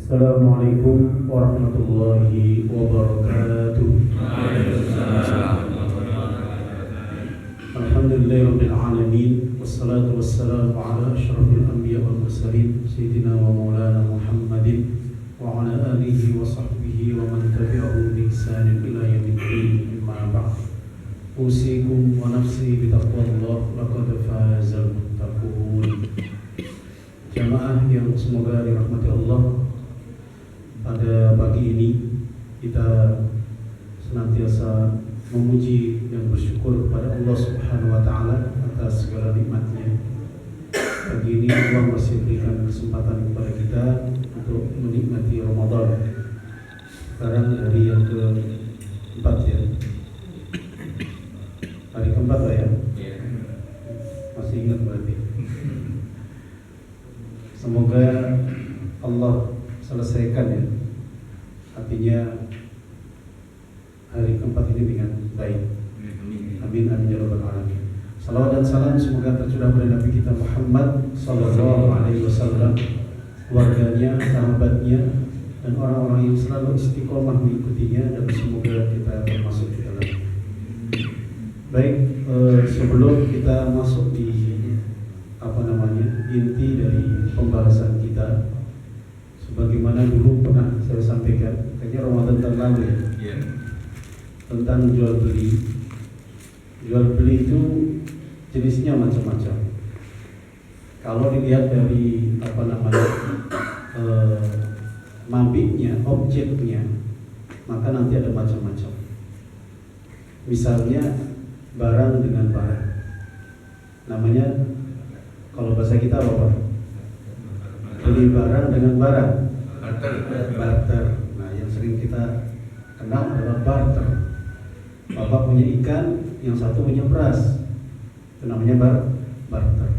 Assalamualaikum warahmatullahi wabarakatuh. Alhamdulillahirabbil alamin wassalatu wassalamu ala asyrafil anbiya wal mursalin sayyidina wa maulana Muhammadin wa ala alihi wa sahbihi wa man tabi'ahum bi ihsanin ila yaumiddin. Amma ba'd. Usikum wa nafsi bi taqwallah laqad fazal muttaqun. Jamaah yang semoga dirahmati Allah, pada pagi ini kita senantiasa memuji dan bersyukur kepada Allah Subhanahu wa taala atas segala nikmatnya. Pagi ini Allah masih berikan kesempatan kepada kita untuk menikmati Ramadan. Sekarang hari yang keempat ya. Hari keempat lah ya. Masih ingat berarti. Semoga Allah selesaikan ya, artinya hari keempat ini dengan baik. Amin amin ya rabbal alamin. Salawat dan salam semoga tercurah pada Nabi kita Muhammad sallallahu alaihi wasallam, keluarganya, sahabatnya, dan orang-orang yang selalu istiqomah mengikutinya, dan semoga kita termasuk di dalam. Baik, sebelum kita masuk di inti dari pembahasan kita, sebagaimana dulu pernah saya sampaikan, kayaknya Ramadan terlalu ya, tentang jual beli. Jual beli itu jenisnya macam-macam. Kalau dilihat dari mabiknya, objeknya, maka nanti ada macam-macam. Misalnya barang dengan barang, namanya kalau bahasa kita apa? Beli barang dengan barang, barter. Nah, yang sering kita kenal adalah barter. Bapak punya ikan, yang satu punya beras, itu namanya barter.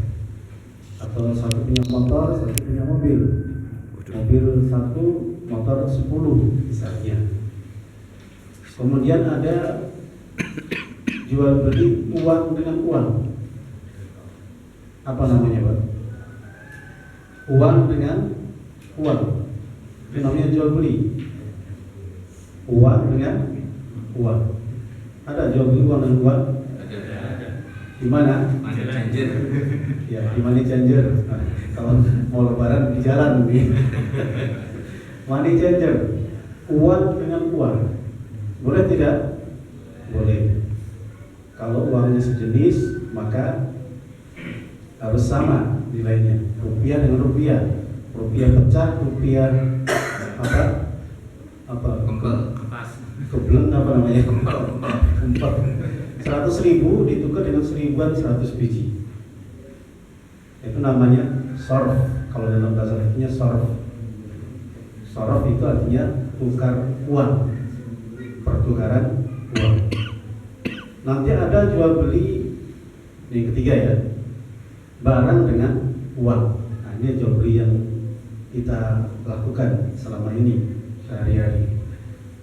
Atau satu punya motor, satu punya mobil. Mobil satu, motor 10 misalnya. Kemudian ada jual beli uang dengan uang. Apa namanya, Pak? Uang dengan uang, itu namanya jual beli. Uang dengan uang. Ada jual beli uang dengan uang? Ada. Di mana? Money changer. Ya, di money changer. Nah, kalau mau lebaran di jalan nih. Money changer. Uang dengan uang. Boleh tidak? Boleh. Kalau uangnya sejenis, maka harus sama nilainya. Rupiah dengan rupiah. Rupiah pecah, rupiah kebleng apa namanya? Kempel. 100.000 ditukar dengan 1.100 biji. Itu namanya sorf. Kalau dalam bahasa Arabnya sorf. Sorf itu artinya tukar uang, pertukaran uang. Nanti ada jual beli yang ketiga ya, barang dengan uang. Nah, ini jual beli yang kita lakukan selama ini sehari-hari.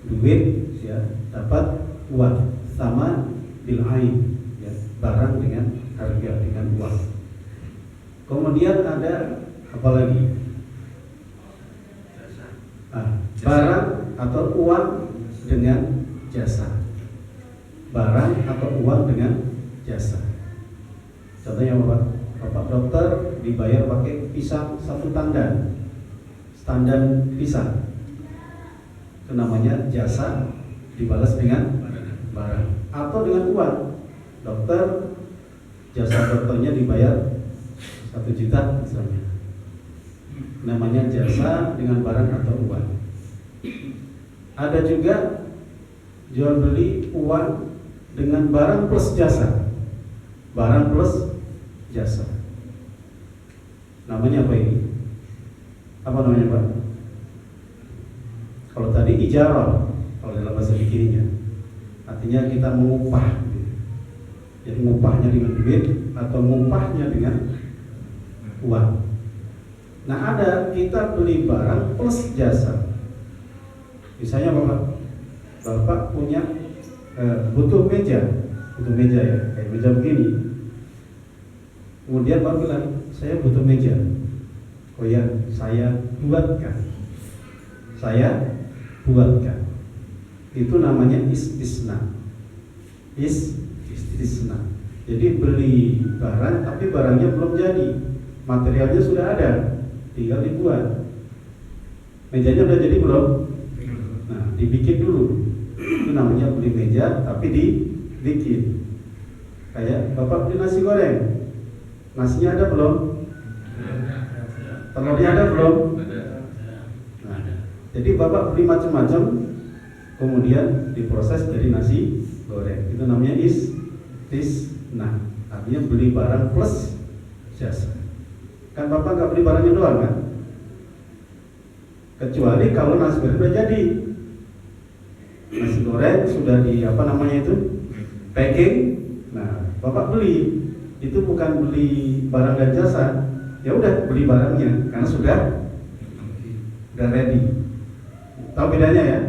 Duit ya, dapat uang, sama bil ain ya, barang dengan harga, dengan uang. Kemudian ada apa lagi? Barang atau uang dengan jasa. Barang atau uang dengan jasa. Contohnya apa? Bapak dokter dibayar pakai pisang satu tandan, tandan pisang. Itu namanya jasa dibalas dengan barang atau dengan uang. Dokter, jasa dokternya dibayar 1 juta misalnya, namanya jasa dengan barang atau uang. Ada juga jual beli uang dengan barang plus jasa, barang plus jasa. Namanya apa ini? Apa namanya, Pak? Kalau tadi ijarah, kalau dalam bahasa fikihnya, artinya kita mengupah. Jadi mengupahnya dengan duit atau mengupahnya dengan uang. Nah, ada kita beli barang plus jasa. Misalnya Bapak punya butuh meja ya, kayak meja begini. Kemudian Bapak bilang, saya butuh meja. Oh ya, saya buatkan. saya buatkan. Itu namanya istisna. Istisna. Jadi beli barang tapi barangnya belum jadi, materialnya sudah ada, tinggal dibuat. Mejanya udah jadi belum? Nah, dibikin dulu. Itu namanya beli meja tapi dibikin. Kayak Bapak beli nasi goreng, nasinya ada belum? Telurnya ada belum? Nah, jadi Bapak beli macam-macam, kemudian diproses jadi nasi goreng. Itu namanya istisna. Artinya beli barang plus jasa. Kan Bapak nggak beli barangnya doang kan? Kecuali kalau nasi goreng sudah jadi. Nasi goreng sudah di packing. Nah, Bapak beli. Itu bukan beli barang dan jasa. Ya udah beli barangnya karena sudah ready. Tahu bedanya ya?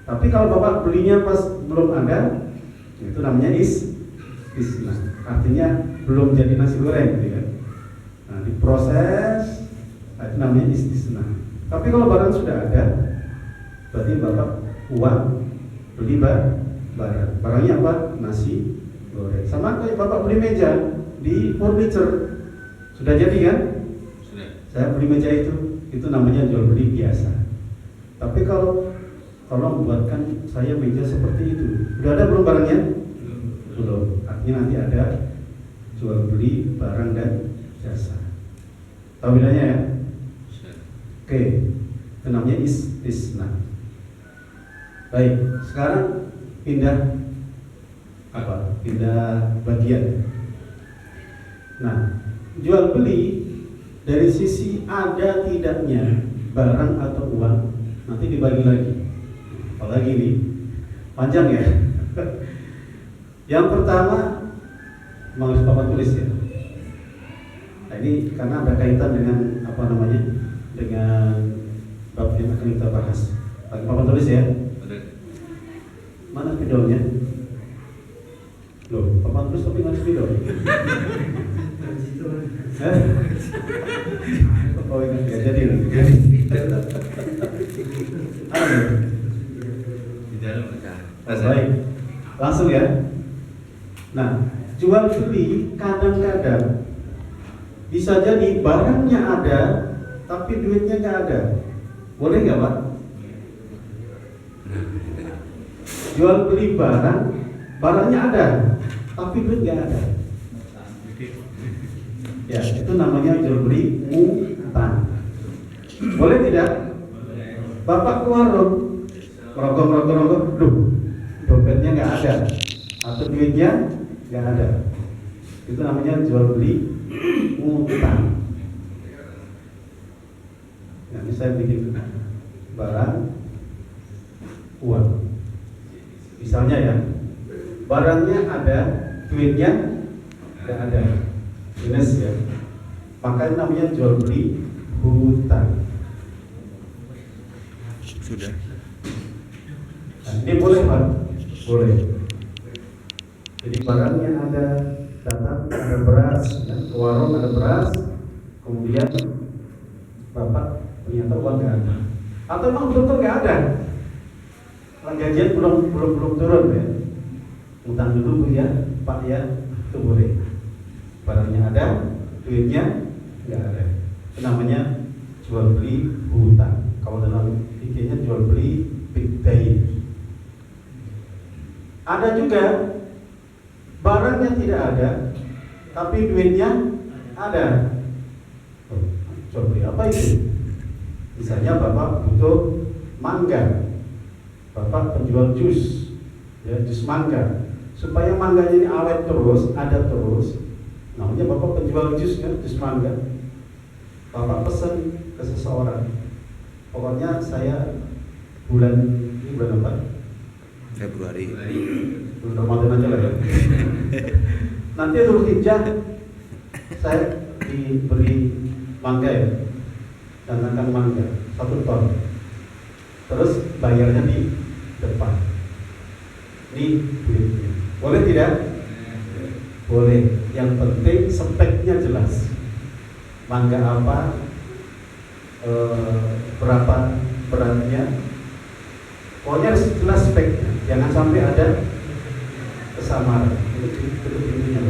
Tapi kalau Bapak belinya pas belum ada, itu namanya istisna. Artinya belum jadi nasi goreng gitu ya. Nah, diproses, itu namanya istisna. Tapi kalau barang sudah ada, berarti Bapak uang beli barang. Barangnya apa? Nasi goreng. Sama kayak Bapak beli meja di furniture. Sudah jadi kan? Sudah. Saya beli meja itu namanya jual beli biasa. Tapi kalau buatkan saya meja seperti itu, udah ada belum barangnya? Belum. Artinya nanti ada jual beli barang dan jasa. Tahu bedanya ya? Oke, itu namanya istisna. Baik, sekarang pindah bagian. Nah, jual beli dari sisi ada tidaknya barang atau uang nanti dibagi lagi. Apalagi ini panjang ya. Yang pertama harus Bapak tulis ya. Nah, ini karena ada kaitan dengan dengan bab yang akan kita bahas. Bapak tulis ya. Mana spidolnya? Loh, Bapak tulis tapi nggak spidol. Oh ingat ya, jadi baik, langsung ya. Nah, jual beli kadang-kadang bisa jadi barangnya ada, tapi duitnya nggak ada. Boleh nggak Pak? Jual beli barangnya ada, tapi duit nggak ada. Ya, itu namanya jual beli utang. Boleh tidak? Bapak ke warung, merogong, dompetnya nggak ada, atau duitnya nggak ada. Itu namanya jual beli utang. Nah, ini saya bikin barang uang. Misalnya ya, barangnya ada, duitnya nggak ada. Minus ya, makanya namanya jual beli hutang. Sudah. Nah, ini boleh Pak? Boleh. Jadi barangnya ada, datang ada beras, ya, ke warung ada beras, kemudian Bapak ternyata uang nggak ada, atau memang betul-betul nggak ada, gajian belum turun ya, utang dulu Bu ya, Pak ya, itu boleh. Barangnya ada, duitnya nggak ada. Itu namanya jual beli hutang. Kalau dalam fikihnya jual beli biddain. Ada juga barangnya tidak ada, tapi duitnya ada. Jual beli apa itu? Misalnya Bapak butuh mangga, Bapak penjual jus, ya jus mangga, supaya mangganya ini awet terus, ada terus. Namanya Bapak penjual jus kan, jus mangga. Bapak pesan ke seseorang, pokoknya saya bulan apa? Februari. Bulan Ramadan aja lah ya. Nanti Dzulhijjah saya diberi mangga ya, datangkan mangga 1 ton. Terus bayarnya di depan. Ini duitnya. Boleh tidak? Boleh. Yang penting speknya jelas. Mangga apa, berapa beratnya, pokoknya harus jelas speknya, jangan sampai ada kesamaran. Itu intinya,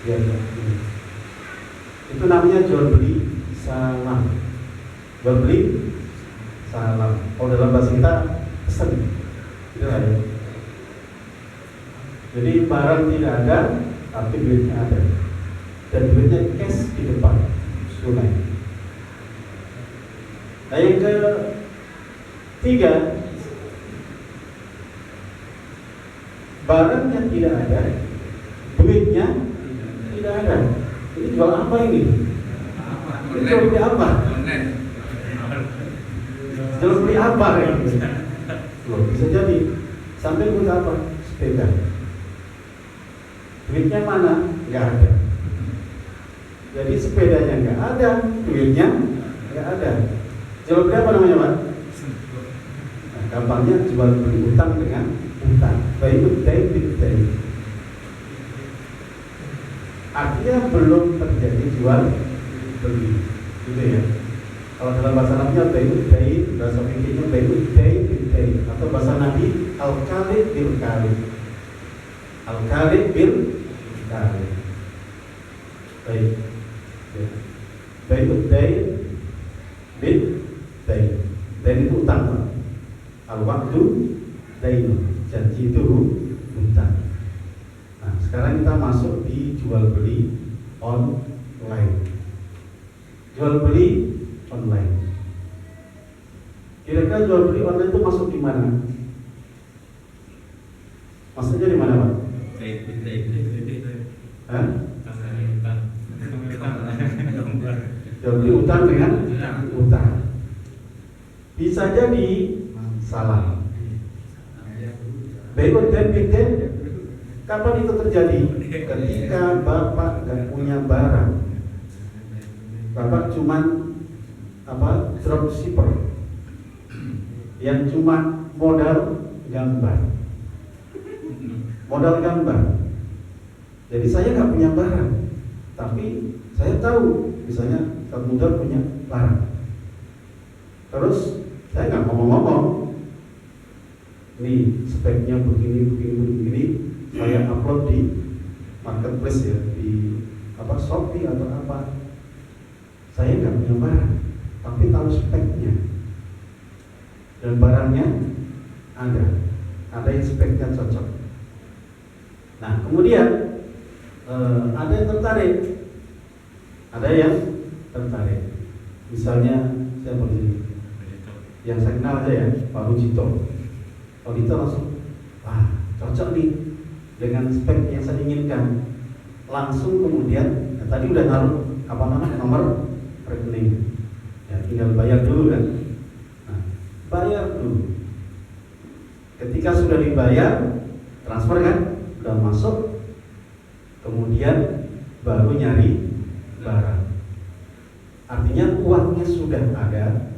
biar itu namanya jual beli salam. Jual beli salam. Kalau dalam bahasa kita pesen, itu ada. Jadi barang tidak ada, tapi duitnya ada, dan duitnya cash di depan, tunai. Nah, yang ketiga, barangnya tidak ada, duitnya tidak ada. Ini jual apa ini? Ini jual beli apa? Jual beli apa ya? Loh, bisa jadi sampai punya apa? Sepeda. Duitnya mana? Nggak ada. Jadi sepedanya nggak ada, duitnya nggak ada. Jual beli apa namanya, Pak? Nah, gampangnya jual beli utang dengan utang. Baik baik. Artinya belum terjadi jual beli, gitu ya. Kalau dalam bahasa Arabnya baik, bahasa fikihnya baik, atau bahasa Nabi al-kali bil kali. Al-kali bil kali. Baik. Baik bil baik. Dan itu utang. Al-wa'du dainu. Janji itu utang. Nah, sekarang kita masuk di jual beli online. Jual beli online. Kira-kira jual beli online itu masuk di mana? Maksudnya di mana, Pak? Hah? Jual beli utang dengan utang. Bisa jadi salah. Baik dan biden. Kapan itu terjadi? Ketika Bapak nggak punya barang, Bapak cuman dropshipper yang cuma modal gambar. Jadi saya nggak punya barang, tapi saya tahu misalnya Kang Mudar punya barang. Terus saya nggak ngomong-ngomong, nih speknya begini. Saya upload di marketplace ya, di Shopee atau apa. Saya nggak punya barang, tapi tahu speknya dan barangnya ada yang speknya cocok. Nah, kemudian ada yang tertarik. Misalnya saya boleh yang saya kenal aja ya, Pak Rujito. Pak Rujito langsung, cocok nih dengan spek yang saya inginkan. Langsung kemudian tadi udah naruh nomor rekening, ya tinggal bayar dulu kan. Nah, bayar dulu. Ketika sudah dibayar, transfer kan, udah masuk, kemudian baru nyari barang. Artinya uangnya sudah ada.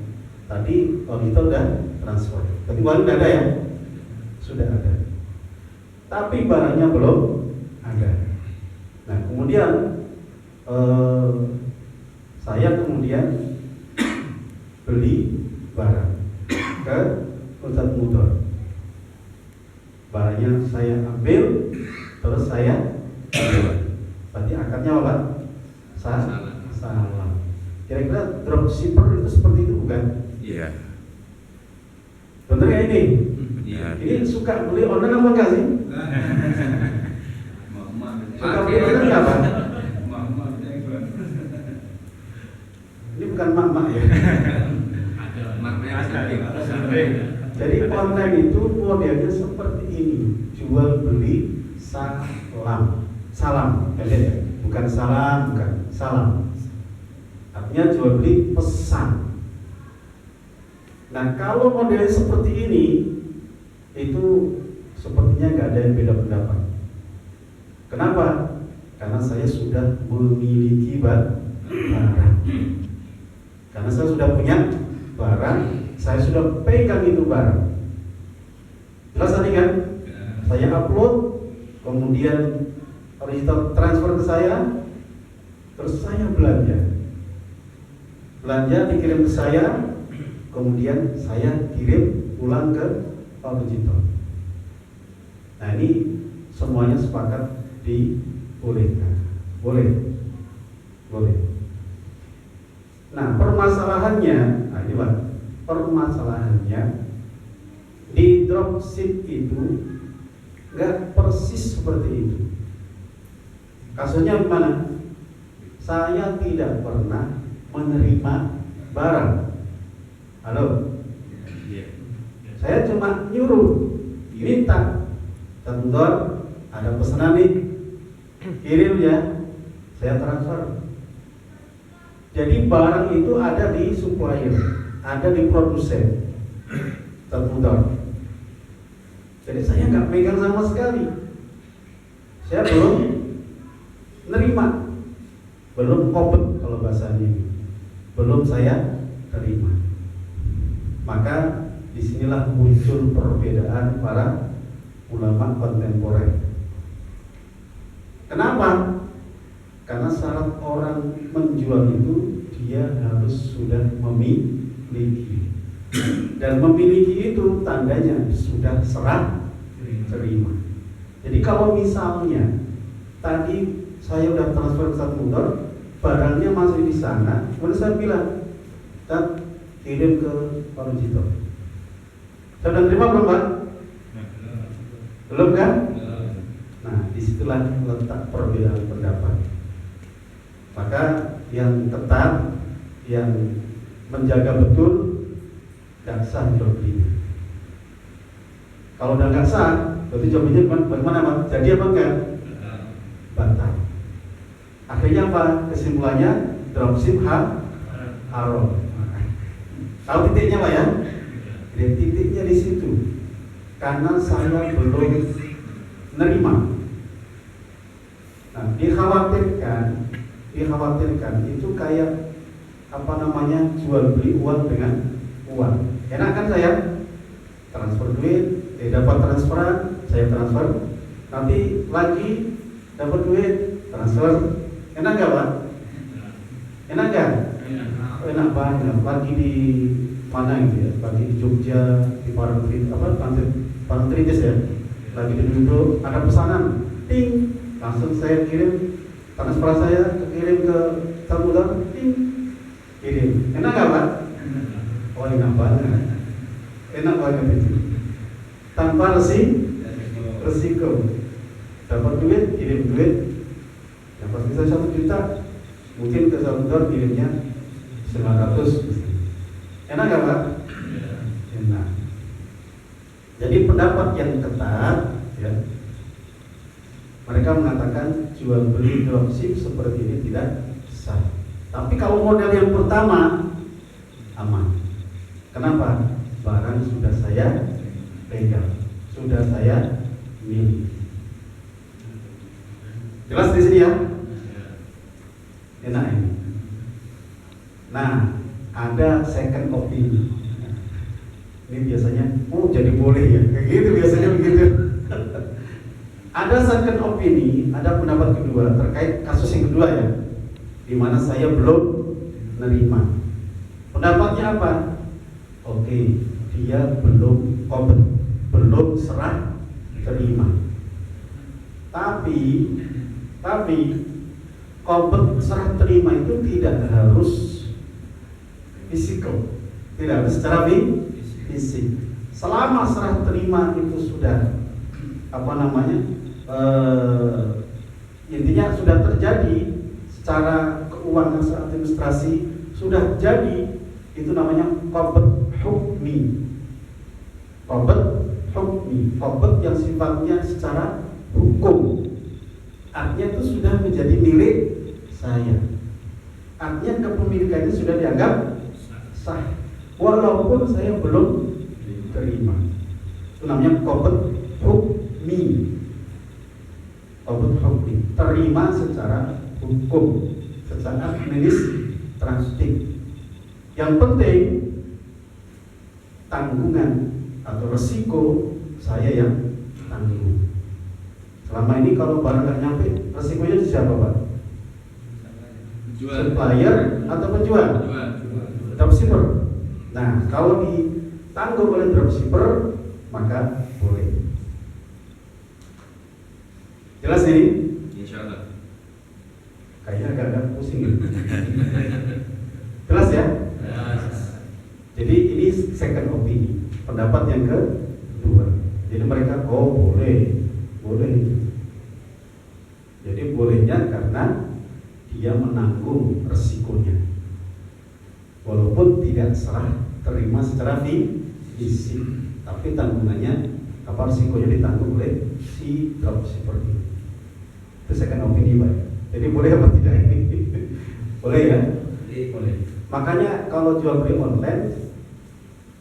Tadi kita udah transfer, tapi uang udah ada ya, sudah ada. Tapi barangnya belum ada. Nah, kemudian saya beli barang ke Ustaz Mudor. Barangnya saya ambil, terus saya jual. Berarti akadnya apa? Salah. Kira-kira dropshipper itu seperti itu bukan? Iya. Bener ya ini? Iya. Ini suka beli online apa enggak sih? Suka beli online enggak, Pak? Ini bukan mak-mak ya. Jadi online itu modelnya seperti ini, jual beli salam, kalian ya? Bukan salam, bukan salam. Artinya jual beli pesan. Nah, kalau modelnya seperti ini, itu sepertinya nggak ada yang beda pendapat. Kenapa? Karena saya sudah memiliki barang. Karena saya sudah punya barang, saya sudah pegang itu barang. Jelas tadi kan? Saya upload, kemudian transfer ke saya, terus saya belanja dikirim ke saya, kemudian saya kirim pulang ke Pak Rujito. Nah ini semuanya sepakat dibolehkan, boleh. Nah permasalahannya, ini Pak, permasalahannya di dropship itu nggak persis seperti itu. Kasusnya gimana? Saya tidak pernah menerima barang. Halo? Saya cuma nyuruh, minta, Tendor, ada pesanan nih, kirim ya, saya transfer. Jadi barang itu ada di supplier, ada di produsen, Tendor. Jadi saya nggak pegang sama sekali. Saya belum nerima, belum kompet kalau bahasanya ini, belum saya terima. Maka disinilah muncul perbedaan para ulama kontemporer. Kenapa? Karena syarat orang menjual itu dia harus sudah memiliki, dan memiliki itu tandanya sudah serah terima. Jadi kalau misalnya tadi saya udah transfer ke satu motor, barangnya masih di sana, kemudian saya bilang, "Tat, kirim ke Pak Rujito." Sudah terima belum Pak? Belum kan? Nah, disitulah letak perbedaan pendapat. Maka yang ketat, yang menjaga betul, gak sah jual beli. Kalau udah gak sah, berarti jual belinya bagaimana Pak? Jadi apa enggak? Batal. Akhirnya apa? Kesimpulannya dropship haram. Tahu titiknya Pak ya? Dan titiknya di situ. Karena saya belum nerima. Nah, dikhawatirkan itu kayak apa namanya, jual beli uang dengan uang. Enak kan saya transfer duit, dapat transferan, saya transfer, nanti lagi dapat duit, transfer. Enak gak Pak? Enak gak? Enak banget. Lagi di mana gitu ya? Lagi di Jogja, di Parangtritis ya. Lagi duduk, ada pesanan, ting, langsung saya kirim, transfer saya kirim ke Samudra, ting, kirim. Enak gak Pak? Oh enak banget. Enak banget itu. Tanpa resiko. Dapat duit, kirim duit. Dapat bisa 1 juta, mungkin ke Samudra kirimnya 900. Enak gak Pak? Enak. Jadi pendapat yang ketat ya, mereka mengatakan jual beli dropship seperti ini tidak sah. Tapi kalau model yang pertama aman. Kenapa? Barang sudah saya pegang, sudah saya miliki. Jelas di sini ya? Enak ini. Nah, ada second opinion. Ini biasanya, jadi boleh ya, kayak gitu biasanya begitu. Ada second opinion, ada pendapat kedua terkait kasus yang kedua ya, di mana saya belum nerima. Pendapatnya apa? Oke, dia belum kompet, belum serah terima. Tapi kompet serah terima itu tidak harus fisikal, tidak harus secara fisik. Selama serah terima itu sudah intinya sudah terjadi secara keuangan, secara administrasi sudah jadi, itu namanya qabd hukmi. Qabd yang sifatnya secara hukum. Artinya itu sudah menjadi milik saya. Artinya kepemilikannya sudah dianggap sah, walaupun saya belum terima. Itu namanya qabd hukmi. Qabd hukmi, terima secara hukum, secara administratif. Yang penting tanggungan atau resiko saya yang tanggung. Selama ini kalau barang nggak nyampe, resikonya di siapa Pak? Supplier atau penjual? Dropshipper. Nah, kalau ditanggung oleh dropshipper maka boleh. Jelas ini? Insya Allah. Kayaknya agak-agak pusing gitu. Jelas ya? Jadi ini second opinion, pendapat yang kedua. Jadi mereka boleh. Jadi bolehnya karena dia menanggung resikonya, walaupun tidak serah terima secara fisik, tapi tanggungannya resikonya ditanggung oleh si dropshipper ini. Itu second opinion, Pak. Jadi boleh apa tidak ini? Boleh ya? Boleh. Makanya kalau jual beli online,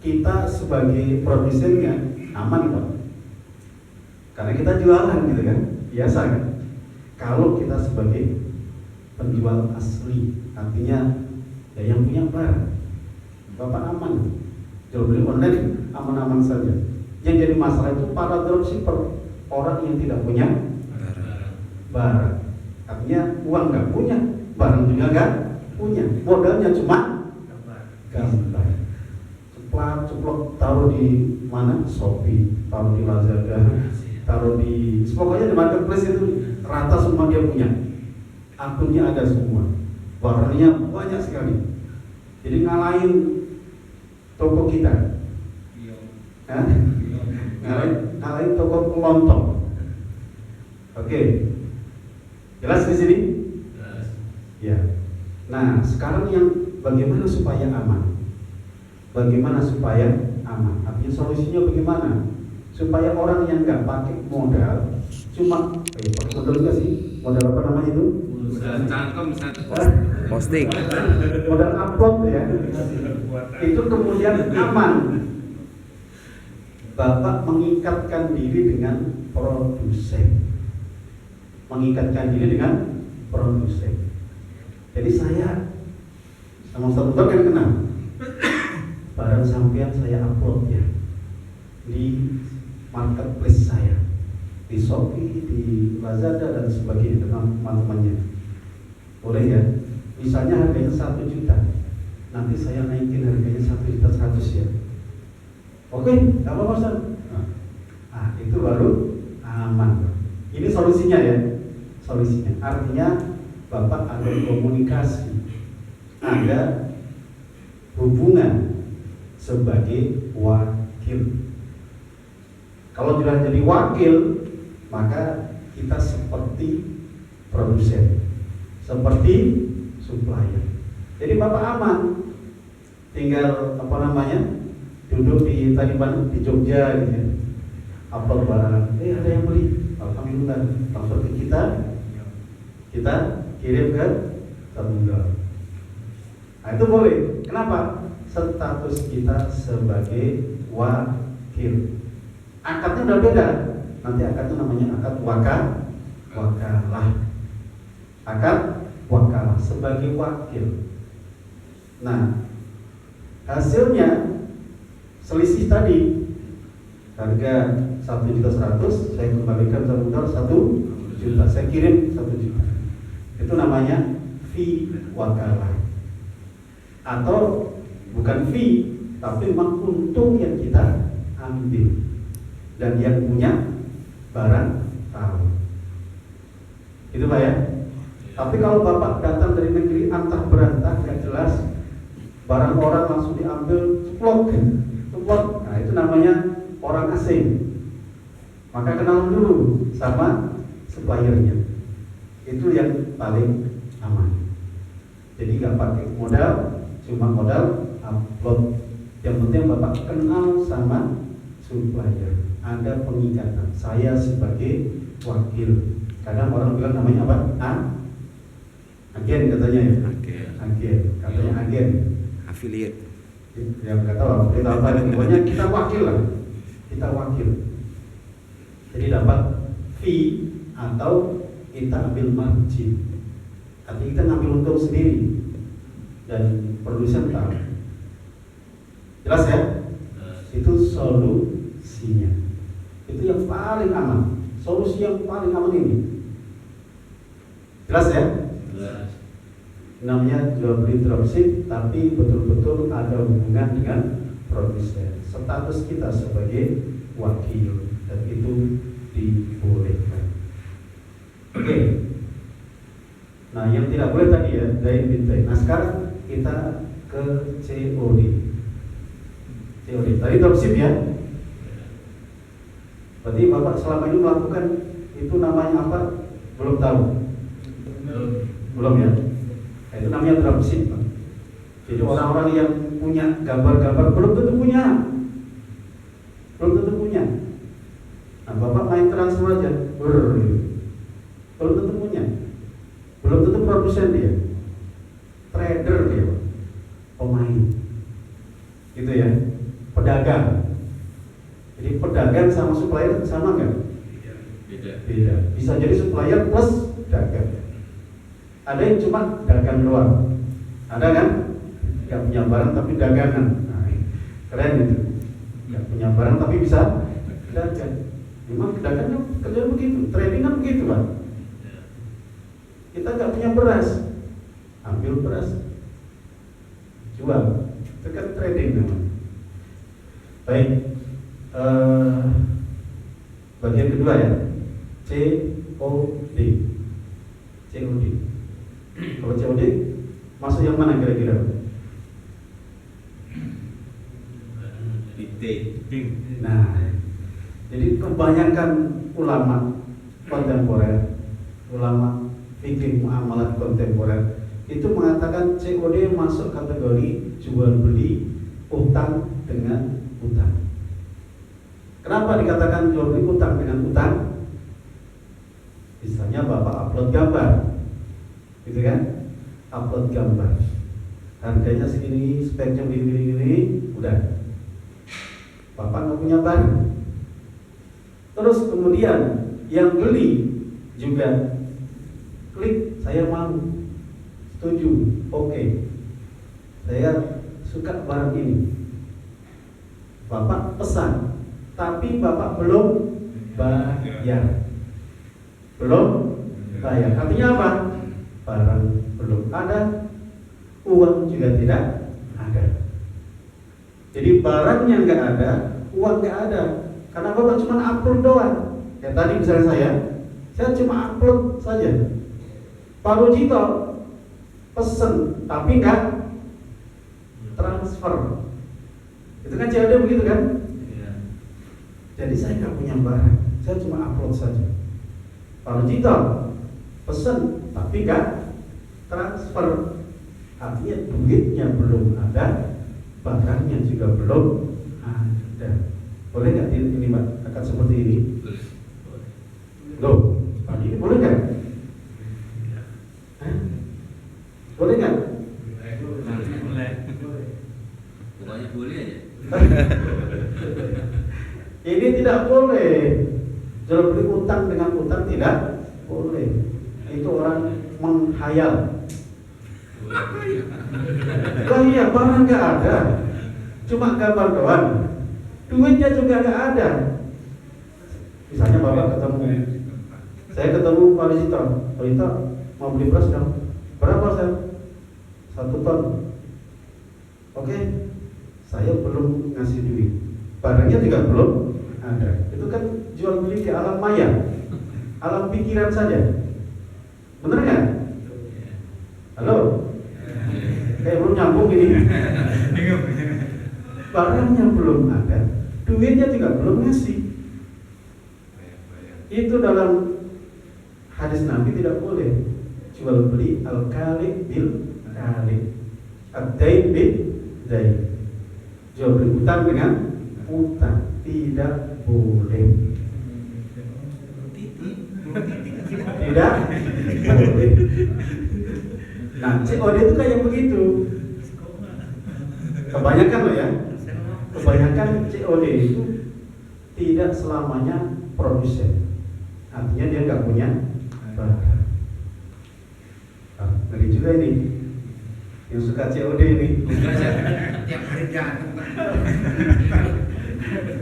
kita sebagai produsennya aman, Pak. Karena kita jualan gitu kan, biasa kan. Kalau kita sebagai penjual asli, artinya ya yang punya barang, Bapak aman. Jual beli online aman-aman saja. Yang jadi masalah itu para dropshipper, orang yang tidak punya barang. Artinya uang nggak punya, barang juga nggak punya, modalnya cuma gambar. Ceplok taruh di mana? Shopee, taruh di Lazada, taruh di pokoknya di marketplace itu rata semua dia punya. Akunnya ada semua, barangnya banyak sekali. Jadi ngalahin toko kita, ngalahin toko kelontong. Oke, jelas di sini? Ya. Nah, sekarang yang bagaimana supaya aman? Bagaimana supaya aman? Artinya solusinya bagaimana? Supaya orang yang nggak pakai modal, cuma pakai modal nggak sih? Modal apa namanya itu? Posting. Modal upload ya. Itu kemudian aman. Bapak mengikatkan diri dengan produsen. Jadi saya sama Ustaz kan kenal. Barang sampean saya upload ya di marketplace saya, di Shopee, di Lazada dan sebagainya dengan teman-temannya. Boleh ya? Misalnya harganya 1 juta, nanti saya naikin harganya 1.100.000 ya. Oke, nggak apa-apa Ustaz. Nah, itu baru aman. Ini solusinya ya. Solusinya artinya Bapak ada komunikasi, ada hubungan sebagai wakil. Kalau sudah jadi wakil, maka kita seperti produsen, seperti supplier. Jadi Bapak aman, tinggal duduk di Jogja gitu ya, upload barang, ada yang beli, alhamdulillah, transfer ke kita kirim ke terminal. Nah itu boleh. Kenapa? Status kita sebagai wakil. Akadnya udah beda. Nanti akadnya namanya akad wakalah. Akad wakalah sebagai wakil. Nah, hasilnya selisih tadi harga 1.100.000 saya kembalikan terminal 1 juta, saya kirim 1 juta. Itu namanya fee wakalah. Atau bukan fee, tapi memang untung yang kita ambil dan yang punya barang tahu. Itu Pak ya. Tapi kalau Bapak datang dari negeri antah berantah nggak jelas, barang orang langsung diambil ceplok. Nah itu namanya orang asing. Maka kenal dulu sama suppliernya. Itu yang paling aman. Jadi nggak pakai modal, cuma modal upload. Yang penting Bapak kenal sama supplier, ada pengikatan. Saya sebagai wakil. Kadang orang bilang namanya apa? Agen katanya ya. Agen. Katanya agen. Affiliate. Yang nggak tahu affiliate apa. Pokoknya kita wakil lah. Kita wakil. Jadi dapat fee atau kita ambil margin. Artinya kita ngambil untung sendiri dan produsen tahu. Jelas ya? Itu solusinya. Itu yang paling aman. Solusi yang paling aman ini. Jelas ya? Jelas. namanya jual beli dropship, tapi betul-betul ada hubungan dengan produsen. Status kita sebagai wakil, dan itu dibolehkan. Oke. Nah, yang tidak boleh tadi ya, dain bintain. Nah, sekarang kita ke COD. COD. Tadi dropship ya. Berarti Bapak selama ini melakukan itu namanya apa? Belum tahu. Belum ya. Nah, itu namanya dropship. Jadi orang-orang yang punya gambar-gambar belum tentu punya. Belum tentu punya. Nah, Bapak main transfer aja. Belum tentu punya. Belum tentu produsen dia. Trader dia. Pemain. Gitu ya. Pedagang. Jadi pedagang sama supplier sama nggak? Beda. Bisa jadi supplier plus dagang. Ada yang cuma dagang doang. Ada kan? Nggak punya barang tapi dagangan. Nah, keren itu. Nggak punya barang tapi bisa dagang. Memang dagangnya kerja begitu. Trading kan begitu, Pak. Kita nggak punya beras, ambil beras, jual. Itu kan trading namanya. Baik. Bagian kedua ya, COD. COD. Kalau COD masuk yang mana kira-kira? Nah, jadi kebanyakan ulama kontemporer, ulama fikih muamalat kontemporer itu mengatakan COD masuk kategori jual beli utang dengan utang. Kenapa dikatakan jual beli utang dengan utang? Misalnya Bapak upload gambar, gitu kan? Upload gambar, harganya segini, speknya begini, udah. Bapak nggak punya barang. Terus kemudian yang beli juga klik, saya mau, setuju, oke, saya suka barang ini. Bapak pesan, tapi Bapak belum bayar. Belum bayar. Artinya apa? Barang belum ada, uang juga tidak ada. Jadi barangnya nggak ada, uang nggak ada. Karena Bapak cuma upload doang. Kayak tadi misalnya saya cuma upload saja. Pak Rujito pesen, tapi nggak transfer. Itu kan COD begitu kan? Jadi saya nggak punya barang, saya cuma upload saja. Pak Rujito pesen, tapi nggak transfer. Artinya duitnya belum ada, barangnya juga belum ada. Boleh nggak ini Mbak, akan seperti ini? Loh, Pak ini boleh nggak? Boleh nggak? Pokoknya boleh aja. Ini tidak boleh. Jual beli utang dengan utang tidak boleh. Itu orang menghayal. Lah iya, barang nggak ada, cuma gambar doang, duitnya juga nggak ada. Misalnya Bapak saya ketemu Pak Rizito, Pak Rizito mau beli beras dong, berapa saya? 1 ton. Oke, saya belum ngasih duit, barangnya juga belum ada. Itu kan jual beli di alam maya, alam pikiran saja, bener nggak? Halo? Kayak belum nyambung ini. Barangnya belum ada, duitnya juga belum ngasih. Itu dalam hadis Nabi tidak boleh jual beli al-kali bil kali, ad-dain bil dain. Jual beli utang dengan utang tidak boleh. Tidak boleh. Nah, COD itu kayak begitu. Kebanyakan loh ya. Kebanyakan COD itu tidak selamanya produsen. Artinya dia nggak punya barang. Nah, ngeri juga ini. Yang suka COD ini. Tiap hari jatuh.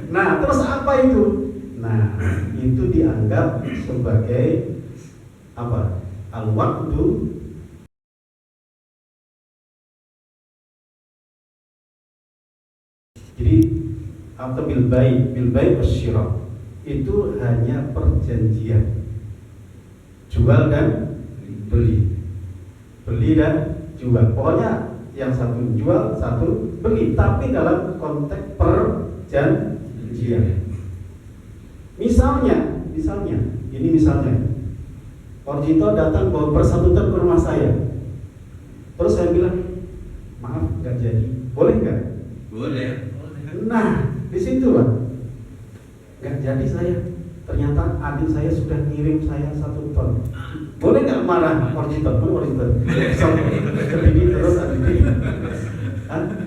Nah, terus apa itu? Nah, itu dianggap sebagai apa? Al-waqtu Jadi atau bil bai wasyira itu hanya perjanjian jual dan beli dan jual. Pokoknya yang satu jual, satu beli, tapi dalam konteks perjanjian. Misalnya, ini misalnya, Orjito datang bawa persatutan ke rumah saya, terus saya bilang, maaf nggak jadi, boleh nggak? Boleh. Nah, di situ Pak, nggak jadi saya. Ternyata adik saya sudah ngirim saya 1 ton. Boleh nggak marah Orjito? Terdidik terus adik.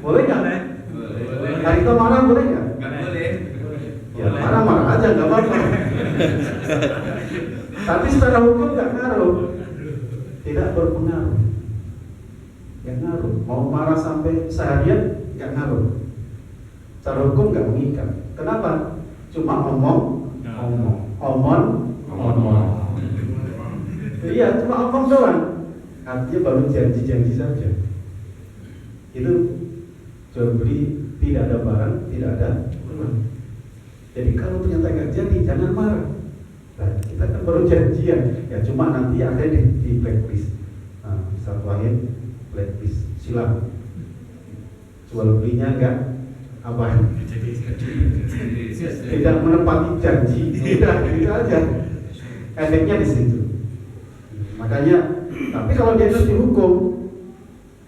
Boleh nggak? Boleh. Arito marah boleh nggak? Nggak boleh. Ya marah-marah aja nggak apa-apa. Tapi secara hukum nggak ngaruh, tidak berpengaruh, nggak ngaruh. Mau marah sampai seharian nggak ngaruh. Secara hukum nggak mengikat. Kenapa? Cuma omong. Iya, cuma omong doang. Artinya baru janji-janji saja. Itu jual beli, tidak ada barang, tidak ada uang. Jadi kalau ternyata nggak jadi, jangan marah. Nah, kita kan baru janjian, ya cuma nanti ada di blacklist. Nah, satuin blacklist, silam. Jual belinya enggak apa? Tidak menepati janji, tidak, gitu aja. Efeknya di situ. Makanya, tapi kalau dia terus dihukum,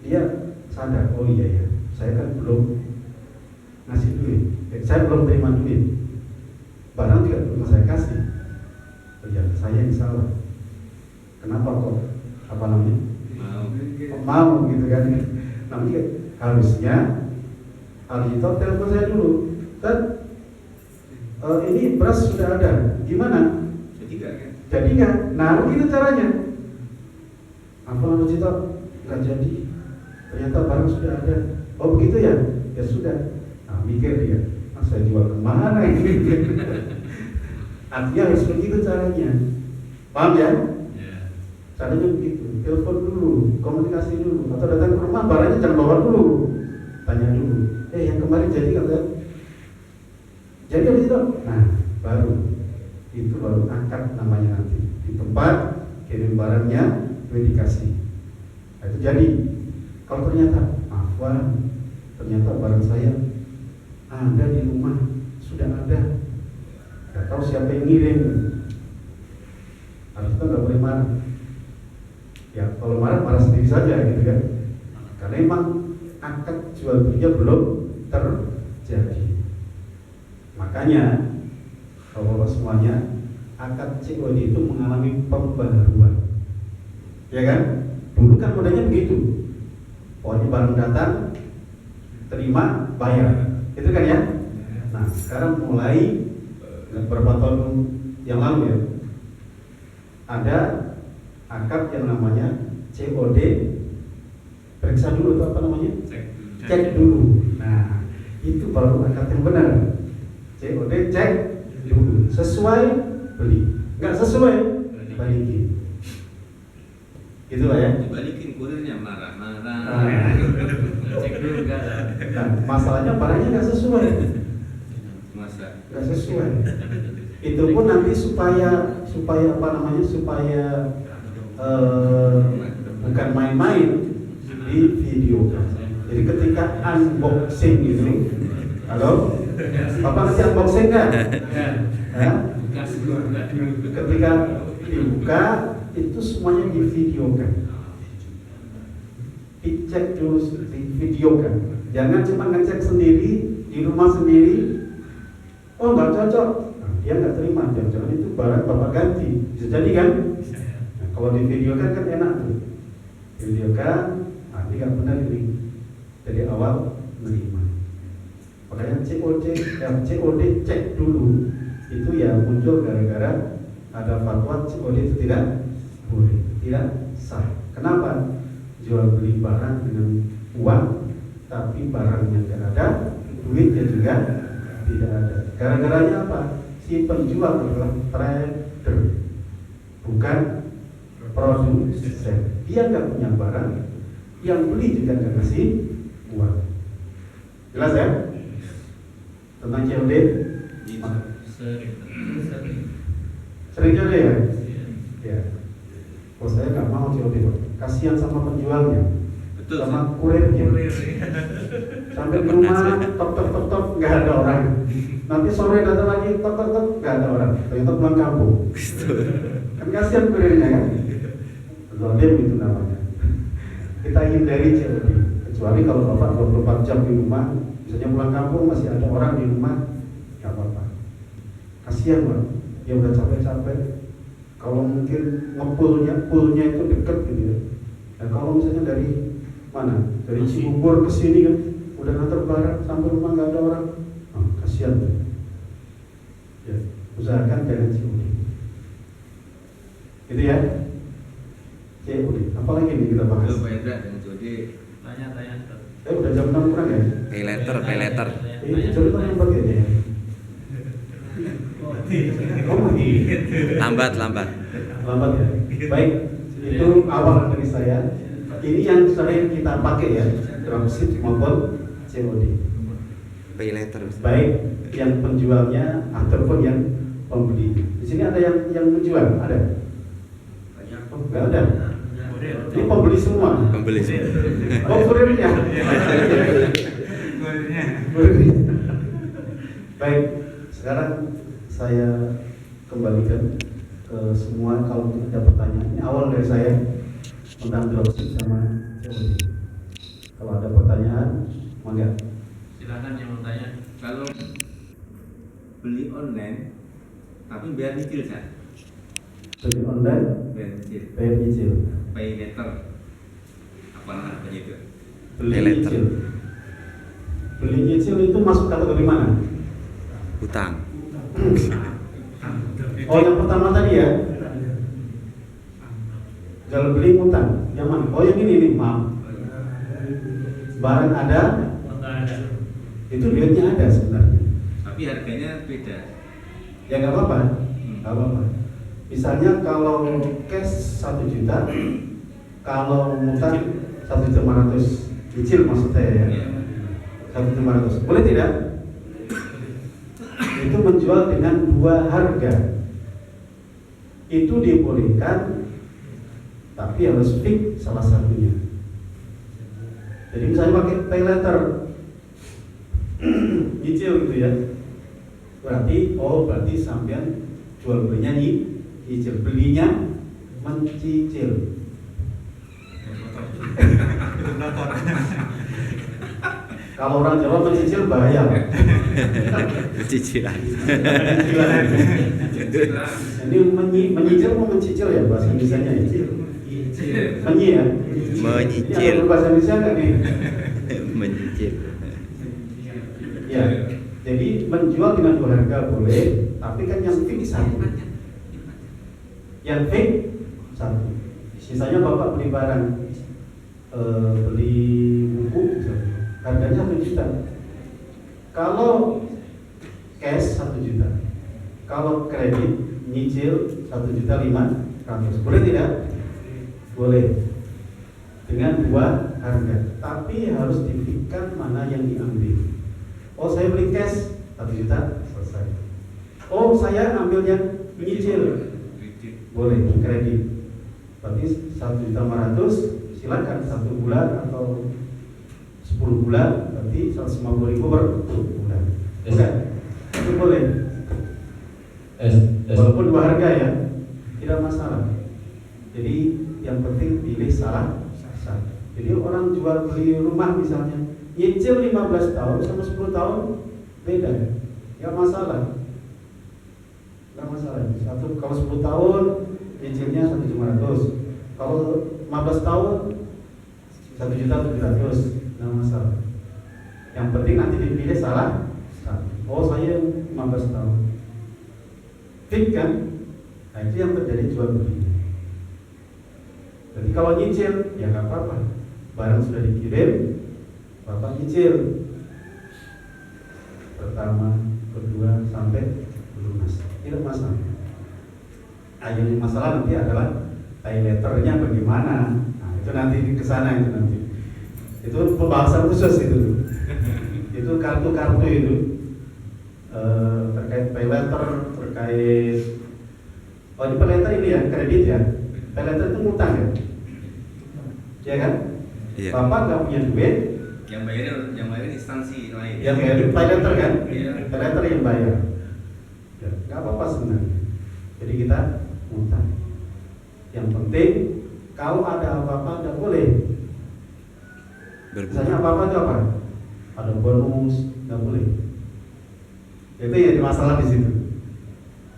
dia sadar, oh iya ya, saya kan belum ngasih duit, saya belum terima duit. Barang juga belum saya kasih. Oh ya, saya yang salah. Kenapa kok mau gitu kan? Nanti harusnya Alito telepon saya dulu. Dan ini beras sudah ada. Gimana? Jadi nggak? Nah, begitu caranya. Apa Alito nggak jadi? Ternyata barang sudah ada. Oh begitu ya? Ya sudah. Nah, mikir dia. Saya jual kemana ini? Artinya harus begitu caranya. Paham ya? Caranya begitu. Telepon dulu, komunikasi dulu, atau datang ke rumah, barangnya jangan bawa dulu. Tanya dulu. Yang kemarin jadi nggak kan? Jadi apa itu? Nah, baru itu baru angkat namanya nanti di tempat kirim barangnya, duit dikasih. Nah, itu jadi. Kalau ternyata, Afwan, ternyata barang saya ada di rumah, sudah ada. Gak tahu siapa yang ngirim. Harus itu nggak boleh marah. Ya kalau marah sendiri saja gitu kan. Karena emang akad jual belinya belum terjadi. Makanya kalau semuanya akad COD itu mengalami pembaharuan. Ya kan? Dulu kan modelnya begitu. Pokoknya barang datang, terima, bayar. Itu kan ya? Nah sekarang mulai beberapa tahun yang lalu ya, ada akad yang namanya COD, periksa dulu itu apa namanya? Cek dulu. Nah itu baru akad yang benar. COD cek dulu, sesuai beli, nggak sesuai balikin. Gitu lah ya. Dibalikin kurirnya marah-marah. Cek dulu nggak ada. Nah, masalahnya barangnya nggak sesuai. Nggak sesuai. Itu pun nanti supaya apa namanya? Supaya bukan main-main di video. Jadi ketika unboxing itu, halo, Bapak ngasih unboxing nggak? Ketika dibuka itu semuanya divideokan, dicek dulu, divideokan. Jangan cuma ngecek sendiri di rumah sendiri. Oh nggak cocok, nah, dia nggak terima. Jangan itu barang Bapak ganti, bisa jadi kan? Nah, kalau divideokan kan enak tuh, videokan, ini nggak benar ini. Dari awal menerima. Makanya COD cek dulu. Itu ya muncul gara-gara ada fatwa COD itu tidak boleh, tidak sah. Kenapa? Jual beli barang dengan uang, tapi barangnya tidak ada, duitnya juga tidak ada. Gara-garanya apa? Si penjual adalah trader, bukan produsen. Dia nggak punya barang, yang beli juga nggak kasih uang. Jelas ya? tentang COD? Sering. Sering COD ya? Ya. Oh saya nggak mau COD Pak. Kasihan sama penjualnya, Betul. sama kurirnya. Sampai ke rumah tok nggak ada orang. Nanti sore datang lagi tok nggak ada orang. Ternyata pulang kampung. Kan kasihan kurirnya kan? Zalim itu namanya. Kita hindari COD. Kecuali kalau Bapak 24 jam di rumah, misalnya pulang kampung masih ada orang di rumah, nggak apa-apa. Kasihan Pak, dia udah capek-capek. Kalau mungkin poolnya itu dekat gitu ya. Dan kalau misalnya dari mana? Dari Cibubur ke sini kan, udah nganter barang sampai rumah nggak ada orang, kasihan tuh. Ya, usahakan jangan COD. Gitu ya. COD. Apalagi nih kita bahas? Pak Indra dan Jody. Tanya. Udah jam 6 kurang ya? Pay letter. Ini cerita yang bagian ya. Oh, Lambat. lambat ya. Baik, itu awal dari saya. Ini yang sering kita pakai ya, dropship maupun COD. Pay letter. Baik yang penjualnya ataupun yang pembeli. Di sini ada yang menjual, ada? Oh, nggak ada. Ini pembeli semua. Pembeli semua. Oh, kurirnya. Baik, sekarang saya kembalikan ke semua. Kalau ada pertanyaan, ini awal dari saya tentang dropship sama COD. Kalau ada pertanyaan, monggo. Silakan yang mau tanya. Kalau beli online tapi bayar nyicil kan? Beli online, Bayar nyicil. bayar nyicil. Pay letter. Apa namanya itu? Beli Pay letter. nyicil. Beli nyicil itu masuk kategori mana? Utang. Oh, yang pertama tadi ya. Jual beli utang. Yang mana? Oh, yang ini nih, maaf. Barang ada, itu duitnya ada sebenarnya. Tapi harganya beda. Ya nggak apa-apa, nggak apa-apa. Misalnya kalau cash 1 juta, kalau utang 1.500.000 cicil maksud saya ya. Iya. 1.500.000. Boleh tidak? Itu menjual dengan 2 harga. Itu dibolehkan, tapi harus fix salah satunya. Jadi misalnya pakai pay letter, nyicil gitu ya. Berarti sampean jual belinya nyicil, belinya mencicil. Kalau orang Jawa mencicil bahaya. Cicilan. Ini menyicil mau mencicil ya bahasa Indonesia-nya ya? Menyi ya? Menyicil. Ini ada bahasa Indonesia nggak nih? Menyicil. Ya, jadi menjual dengan 2 harga boleh, tapi kan yang fix 1. Yang fix 1. Sisanya Bapak beli barang, beli buku misalnya, harganya 1 juta. Kalau cash 1 juta, kalau kredit nyicil 1.500.000, boleh tidak? Boleh. Dengan 2 harga, tapi harus difikirkan mana yang diambil. Oh, saya beli cash 1 juta, selesai. Oh, saya ambil yang nyicil, boleh kredit. Berarti 1.500.000, silakan 1 bulan atau 10 bulan, berarti 150.000 per bulan. Enggak, itu boleh. Walaupun 2 harga ya, tidak masalah. Jadi yang penting pilih salah satu. Jadi orang jual beli rumah misalnya, nyicil 15 tahun sama 10 tahun beda, nggak masalah. Nggak masalah. Kalau 10 tahun nyicilnya 1.500, kalau 15 tahun 1.700.000, nggak masalah. Yang penting nanti dipilih salah satu. Oh, saya 15 tahun. Fix kan? Nah, itu yang terjadi jual beli. Jadi kalau nyicil ya nggak apa-apa. Barang sudah dikirim, Bapak nyicil pertama, kedua sampai lunas, tidak masalah. Yang masalah nanti adalah pay letternya bagaimana. Nah, itu nanti ke sana itu nanti. Itu pembahasan khusus itu. Itu kartu-kartu itu. terkait pay letter, terkait di pay letter ini ya kredit ya. Pay letter itu ngutang ya, ya kan? Iya. Bapak nggak punya duit, Yang bayarin instansi lain. yang bayar pay letter kan? Iya. Pay letter yang bayar. Ya, nggak apa-apa sebenarnya. Jadi kita ngutang. Yang penting kalau ada apa-apa nggak boleh. Misalnya apa-apa itu apa? Ada bonus, nggak boleh. Itu yang jadi masalah di situ.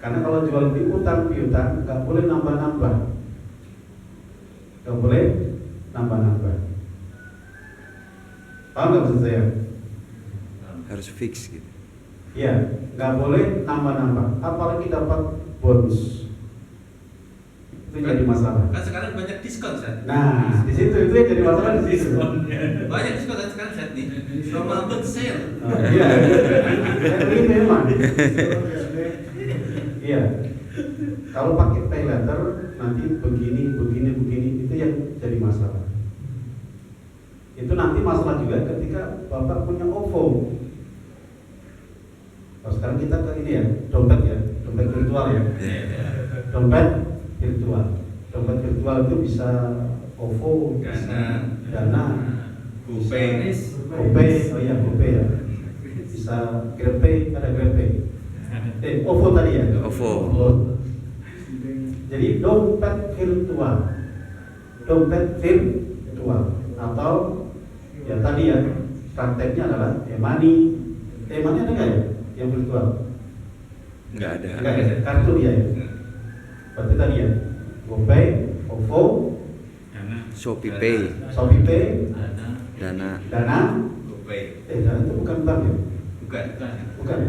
Karena kalau jual beli utang piutang nggak boleh nambah-nambah, nggak boleh nambah-nambah. Paham nggak maksud saya? Harus fix gitu. Iya, nggak boleh nambah-nambah. Apalagi dapat bonus, itu jadi masalah. Kan sekarang banyak diskon, Set. Nah, di situ itu yang jadi masalah di situ. Banyak diskon kan sekarang, Set nih. Ramadan sale. Iya, ini memang. Iya. Kalau pakai pay letter nanti begini itu yang jadi masalah. Itu nanti masalah juga ketika Bapak punya OVO. Kalau sekarang kita ke ini ya, dompet virtual ya. Dompet virtual itu bisa OVO, Dana, GoPay. GoPay ya. Bisa GrabPay, ada GrabPay. OVO tadi ya. OVO. Jadi dompet virtual atau ya tadi ya prakteknya adalah e-money ada nggak ya yang virtual? Nggak ada. Nggak ya, kartu dia ya. Berarti tadi ya GoPay, OVO, Shopee Pay, Dana. Dana. GoPay. Dana itu bukan bank ya? Bukan.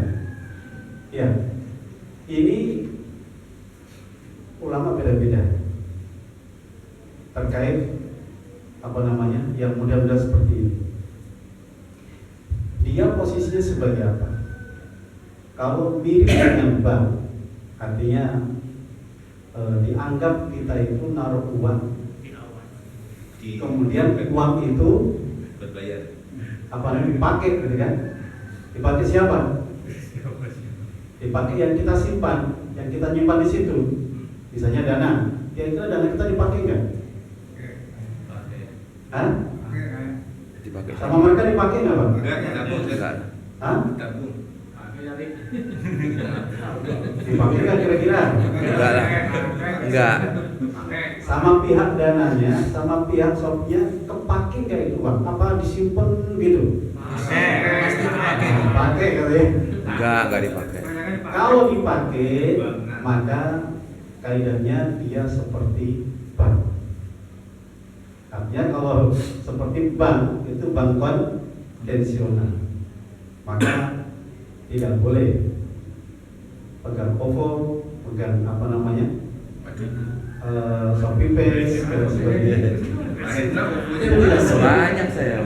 Ya. Ini ulama beda-beda terkait yang mudah-mudahan seperti ini. Dia posisinya sebagai apa? Kalau mirip dengan bank, artinya dianggap kita itu naruh uang, kemudian uang itu berbayar. dipakai, gitu kan? Dipakai siapa? Dipakai yang kita simpan, yang kita nyimpan di situ. Misalnya dana, kira-kira dana kita dipakai nggak? Hah? Dipakai. Sama mereka dipakai nggak, Bang? Enggak, Enggak. Hah? tabung. Dipakai nggak kira-kira? Enggak lah. Enggak. Sama pihak dananya, sama pihak shopnya, kepake nggak itu uang? Apa disimpan gitu? Pakai kali ya? Enggak dipakai. Kalau dipakai, maka kaidahnya dia seperti bank. Artinya kalau seperti bank, itu bank konvensional, maka tidak boleh pegang OVO, pegang Shopee Pay dan sebagainya. Banyak saya.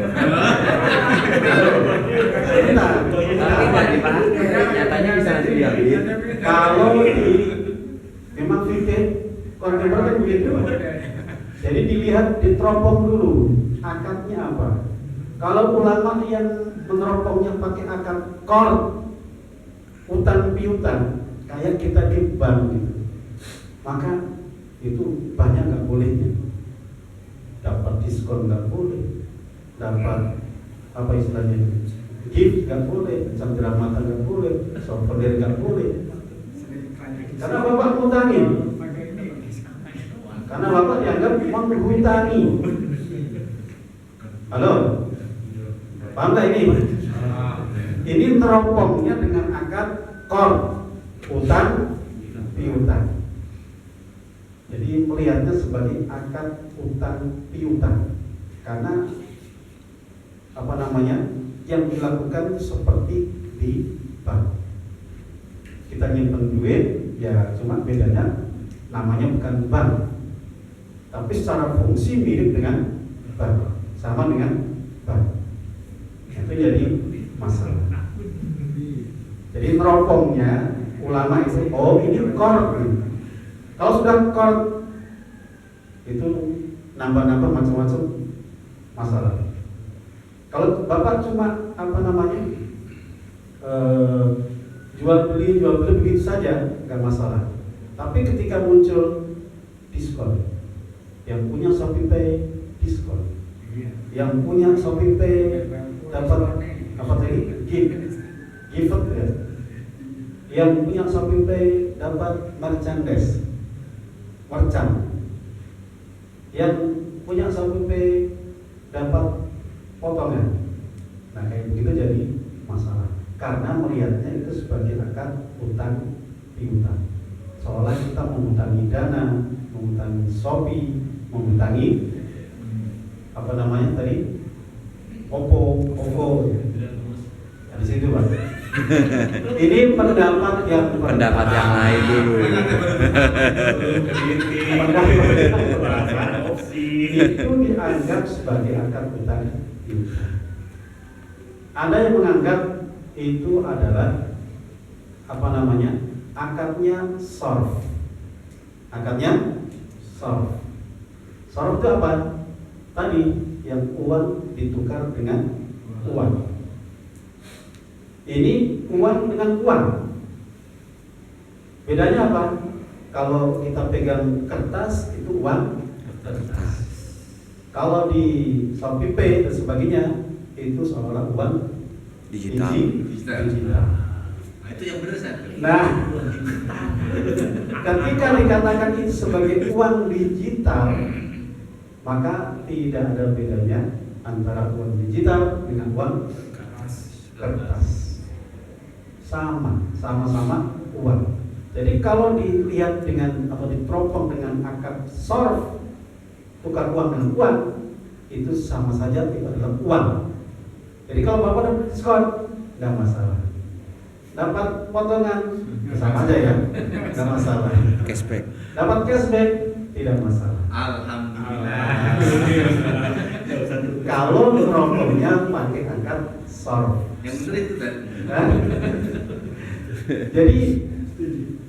Sebentar. Tapi nggak dipakai. Nyatanya bisa diambil. Kalau memang fikih konvensional kan begitu. Jadi dilihat, diteropong dulu akadnya apa. Kalau ulama yang meneropongnya pakai akad kor, utang piutang, kayak kita di bank gitu, maka itu banyak nggak bolehnya. Dapat diskon nggak boleh, dapat apa istilahnya, gift nggak boleh, cendera mata nggak boleh, souvenir nggak boleh. Karena bapak ngutangin, karena bapak dianggap menghutangi. Halo, paham nggak ini? Ini teropongnya dengan akad kor, utang piutang. Jadi melihatnya sebagai akad utang piutang, karena yang dilakukan seperti di bank. Kita nyimpen duit, ya cuma bedanya namanya bukan bank, tapi secara fungsi mirip dengan bank, sama dengan bank. Itu jadi masalah. Jadi neropongnya ulama itu, ini kor. Kalau sudah kor, itu nambah-nambah macam-macam masalah. Kalau bapak cuma jual beli begitu saja, nggak masalah. Tapi ketika muncul diskon, yang punya Shopee Pay diskon, yang punya Shopee Pay dapat apa tadi? Gift ya. Yang punya Shopee Pay dapat merchandise, merchant. Yang punya Shopee Pay dapat potongan. Nah kayak begitu jadi masalah karena melihatnya itu sebagai akad utang piutang, seolah kita mengutangi dana, mengutangi Shopee, mengutangi apa namanya tadi Oppo di situ Pak. Ini pendapat yang lain dulu. Itu dianggap sebagai akad utang piutang. Ada yang menganggap itu adalah apa namanya? Akadnya sorf. Akadnya sorf. Sorf itu apa? Tadi yang uang ditukar dengan uang. Ini uang dengan uang. Bedanya apa? Kalau kita pegang kertas itu uang kertas. Kalau di Shopee Pay dan sebagainya itu seolah uang Digital. digital. Nah, itu yang benar saya. Nah, ketika dikatakan itu sebagai uang digital, maka tidak ada bedanya antara uang digital dengan uang kertas. Sama-sama uang. Jadi kalau dilihat dengan atau diteropong dengan akad sorf, tukar uang dengan uang, itu sama saja itu adalah uang. Jadi kalau Bapak dapat diskon, nggak masalah. Dapat potongan, sama aja ya, nggak masalah. Cashback. Dapat cashback, tidak masalah. Alhamdulillah. Kalau teropongnya pakai akad sorf. Yang benar itu tadi. Nah, jadi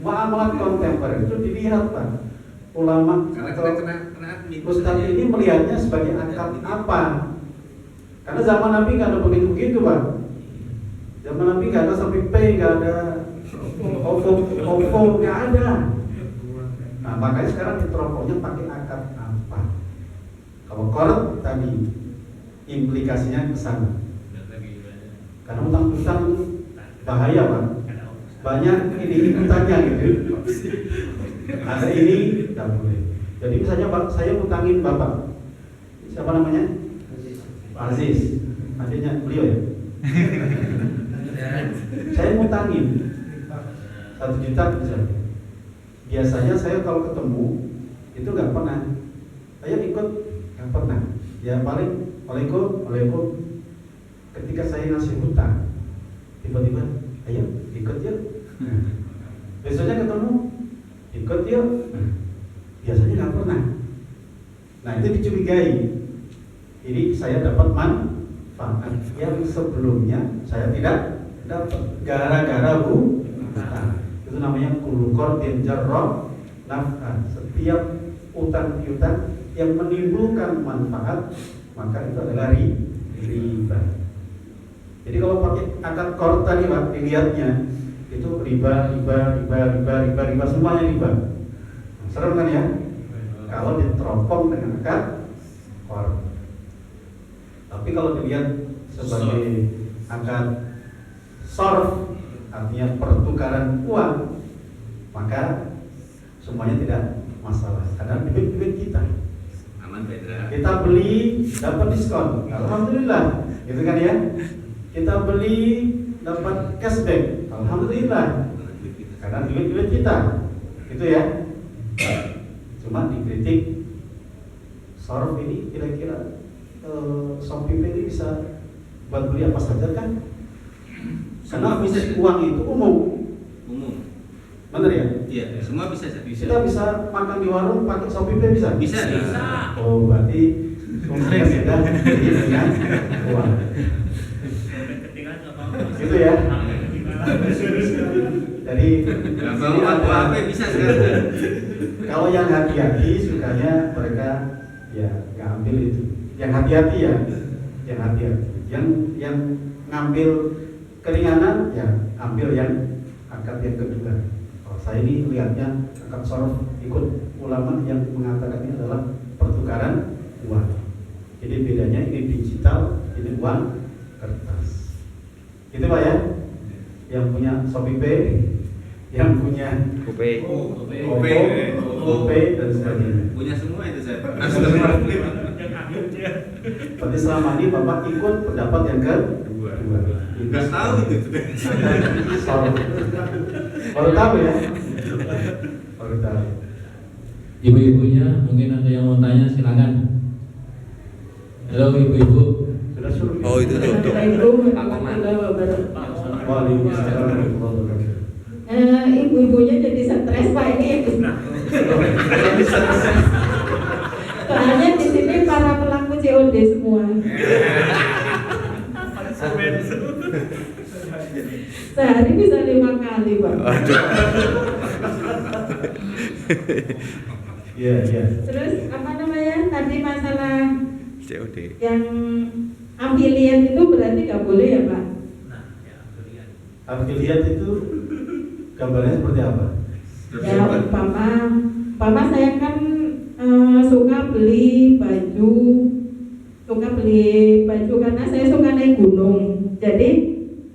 muamalah kontemporer itu dilihat Pak. Ulama Karena atau kena admin. Ustadz ini melihatnya sebagai akad apa? Karena zaman Nabi nggak ada begitu Pak. Zaman Nabi nggak ada Shopee Pay, nggak ada OVO, nggak ada. Nah makanya sekarang diteropongnya pakai akad apa? Kalau korot tadi implikasinya ke sana. Karena utang-utang itu bahaya Pak. Banyak ini utangnya gitu. Ada ini tidak boleh. Jadi misalnya Pak, saya utangin Bapak. Siapa namanya? Pak Aziz. Adiknya beliau ya. Saya utangin 1 juta misalnya. Biasanya saya kalau ketemu itu nggak pernah. Saya ikut nggak pernah. Ya paling Waalaikumsalam. Ketika saya ngasih hutang, tiba-tiba, ayo ikut yuk. Besoknya ketemu, ikut yuk. Biasanya nggak pernah. Nah itu dicurigai. Ini saya dapat manfaat yang sebelumnya saya tidak dapat gara-gara hutang. Itu namanya kullu qardin jarra naf'an. Setiap utang piutang yang menimbulkan manfaat maka itu adalah riba. Jadi kalau pakai akad qard tadi Pak, dilihatnya itu riba semuanya riba. Serem kan ya? Kalau diteropong dengan akad qard. Tapi kalau dilihat sebagai akad sorf, artinya pertukaran uang, maka semuanya tidak masalah. Karena duit kita. Aman Pedra. Kita beli dapat diskon, alhamdulillah, gitu kan ya? Kita beli dapat cashback, alhamdulillah, karena duit kita, gitu ya. Cuma dikritik sorf ini kira-kira Shopee Pay ini bisa buat beli apa saja kan? Karena bisnis uang itu umum, bener ya? Iya, semua bisa. Kita bisa makan di warung pakai Shopee Pay bisa? Bisa. Oh berarti semuanya sudah dengan uang. Gitu ya. Jadi Kalau apa bisa sekarang. kalau yang hati-hati sukanya mereka ya nggak ambil itu. Yang hati-hati ya, yang hati-hati. Yang ngambil keringanan ya ambil yang akad yang kedua. Kalau saya ini lihatnya akad sorof ikut ulama yang mengatakan ini adalah pertukaran uang. Jadi bedanya ini digital, ini uang kertas. Itu Pak ya? Yang punya Shopee Pay, yang punya Kope. GoPay dan sebagainya. Punya semua itu saya. Berarti selama ini Bapak ikut pendapat yang kedua. Nggak tahu itu. Baru tahu ya? Baru tahu. Ibu-ibunya mungkin ada yang mau tanya, silakan. Halo ibu-ibu. Sudah suruh. Oh itu tuh. Assalamualaikum Pak Komar. warahmatullahi wabarakatuh. Waalaikumsalam warahmatullahi wabarakatuh. Ibu-ibunya jadi stres Pak ini. Soalnya di sini para pelaku COD semua. Sehari bisa 5 kali Pak. Iya, iya. Terus apa namanya tadi masalah COD. yang afiliat itu berarti nggak boleh ya Pak? Afiliat itu gambarnya seperti apa? Ya umpama saya kan suka beli baju karena saya suka naik gunung. Jadi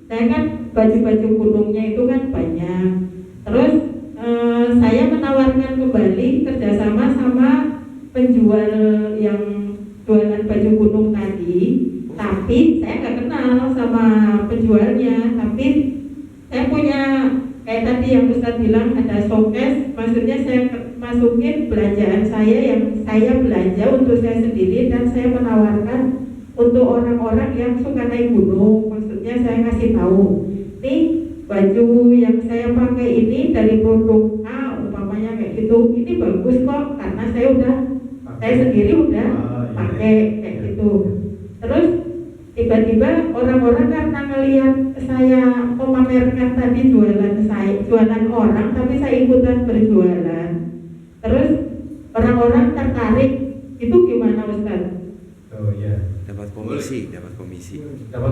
saya kan baju-baju gunungnya itu kan banyak. Terus saya menawarkan kembali kerjasama sama penjual yang jualan baju gunung tadi. Tapi saya nggak kenal sama penjualnya. Tapi saya punya kayak tadi yang Ustadz bilang ada showcase, maksudnya saya masukin belanjaan saya yang saya belanja untuk saya sendiri dan saya menawarkan untuk orang-orang yang suka naik gunung. Maksudnya saya kasih tahu, nih baju yang saya pakai ini dari produk A umpamanya kayak gitu, ini bagus kok karena saya sendiri udah pakai kayak gitu. Terus tiba-tiba orang-orang karena ngelihat saya memamerkan tadi jualan orang, tapi saya ikutan berjualan. Terus orang-orang tertarik, itu gimana Ustaz? Oh iya. Dapat komisi. Dapat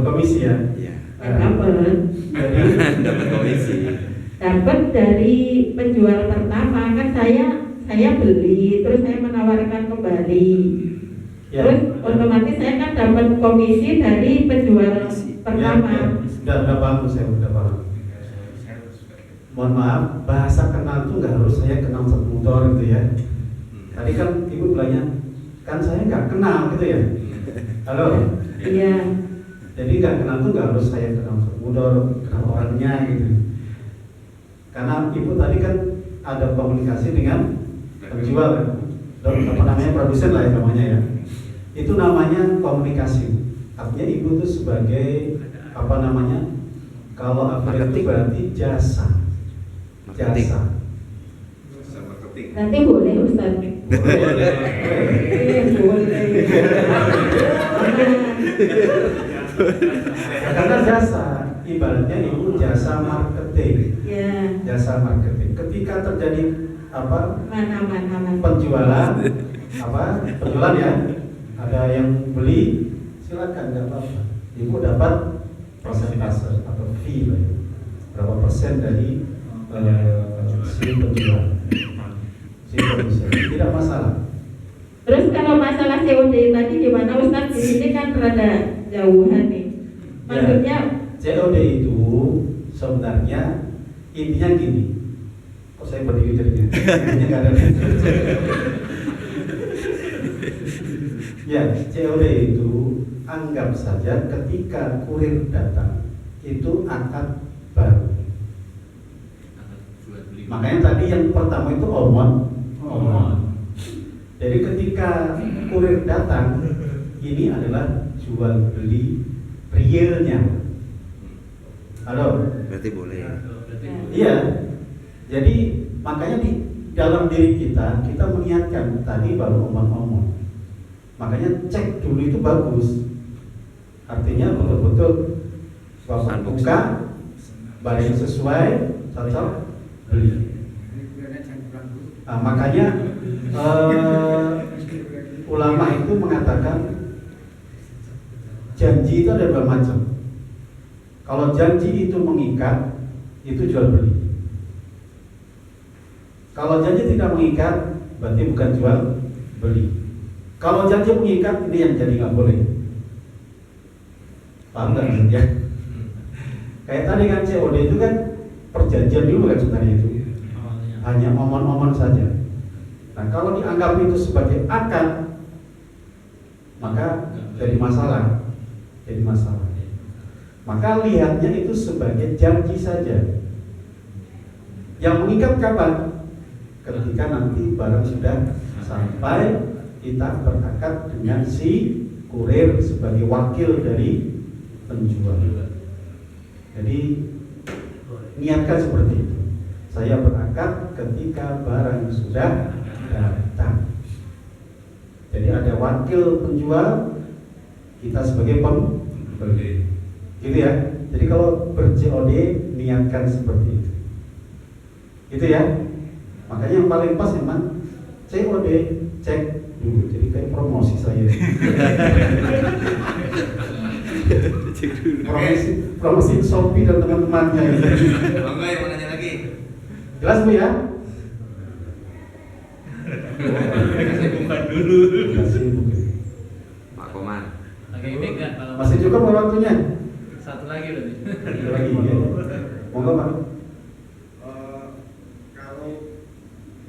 komisi ya? Iya. Dapat. Dapat komisi. Dapat dari penjual pertama kan saya beli, terus saya menawarkan kembali. Ya. Terus otomatis saya kan dapat komisi dari penjual pertama. Sudah paham, saya sudah paham. Mohon maaf, bahasa kenal itu nggak harus saya kenal seputar gitu ya. Tadi kan ibu bilangnya, kan saya nggak kenal gitu ya. Halo. Iya. Jadi nggak kenal itu nggak harus saya kenal seputar, kenal orangnya gitu. Karena ibu tadi kan ada komunikasi dengan penjual kan, apa namanya produsen lah ya namanya ya. Itu namanya komunikasi. Artinya ibu itu sebagai apa namanya? Kalau afiliat itu berarti jasa. Jasa. Marketing. Nanti boleh Ustaz. Boleh. Boleh. Karena jasa, ibaratnya ibu jasa marketing. Ya. Jasa marketing. Ketika terjadi apa? Mana. Penjualan ya, ada yang beli, silakan nggak apa-apa. Ibu dapat persentase atau fee lah ya. Berapa persen dari si penjual, si produsen, tidak masalah. Terus kalau masalah COD tadi gimana Ustaz? Di sini kan rada jauhan nih. Maksudnya COD itu sebenarnya intinya gini. Kok saya berdiri jadinya? Intinya nggak ada. Ya, COD itu anggap saja ketika kurir datang itu akad baru. Makanya tadi yang pertama itu omon. Jadi ketika kurir datang, ini adalah jual beli realnya. Halo. Berarti boleh. Iya. Jadi makanya di dalam diri kita meniatkan tadi baru omong-omong. Makanya cek dulu itu bagus. Artinya betul-betul Bapak buka barang sesuai, cocok, beli. Nah, makanya ulama itu mengatakan janji itu ada dua macam. Kalau janji itu mengikat, itu jual beli. Kalau janji tidak mengikat, berarti bukan jual beli. Kalau janji mengikat, ini yang jadi nggak boleh. Paham nggak maksudnya? Kayak tadi kan COD itu kan perjanjian dulu kan sebenarnya itu, hanya omon-omon saja. Nah kalau dianggap itu sebagai akad, maka jadi masalah. Maka lihatnya itu sebagai janji saja. Yang mengikat kapan? Ketika nanti barang sudah sampai, kita berakad dengan si kurir sebagai wakil dari penjual. Jadi niatkan seperti itu. Saya berakad ketika barang sudah datang. Jadi ada wakil penjual, kita sebagai pembeli. Gitu ya. Jadi kalau ber-COD niatkan seperti itu. Gitu ya. Makanya yang paling pas memang COD, cek dulu. Jadi kayak promosi saya. promosi Shopee dan teman-temannya. Bangga yang mau nanya lagi. Jelas Bu ya? Saya buka dulu. Pak Komar. Oke, ini enggak kalau Masih cukup waktunya? satu lagi berarti. Satu lagi ya. Monggo Pak. Kalau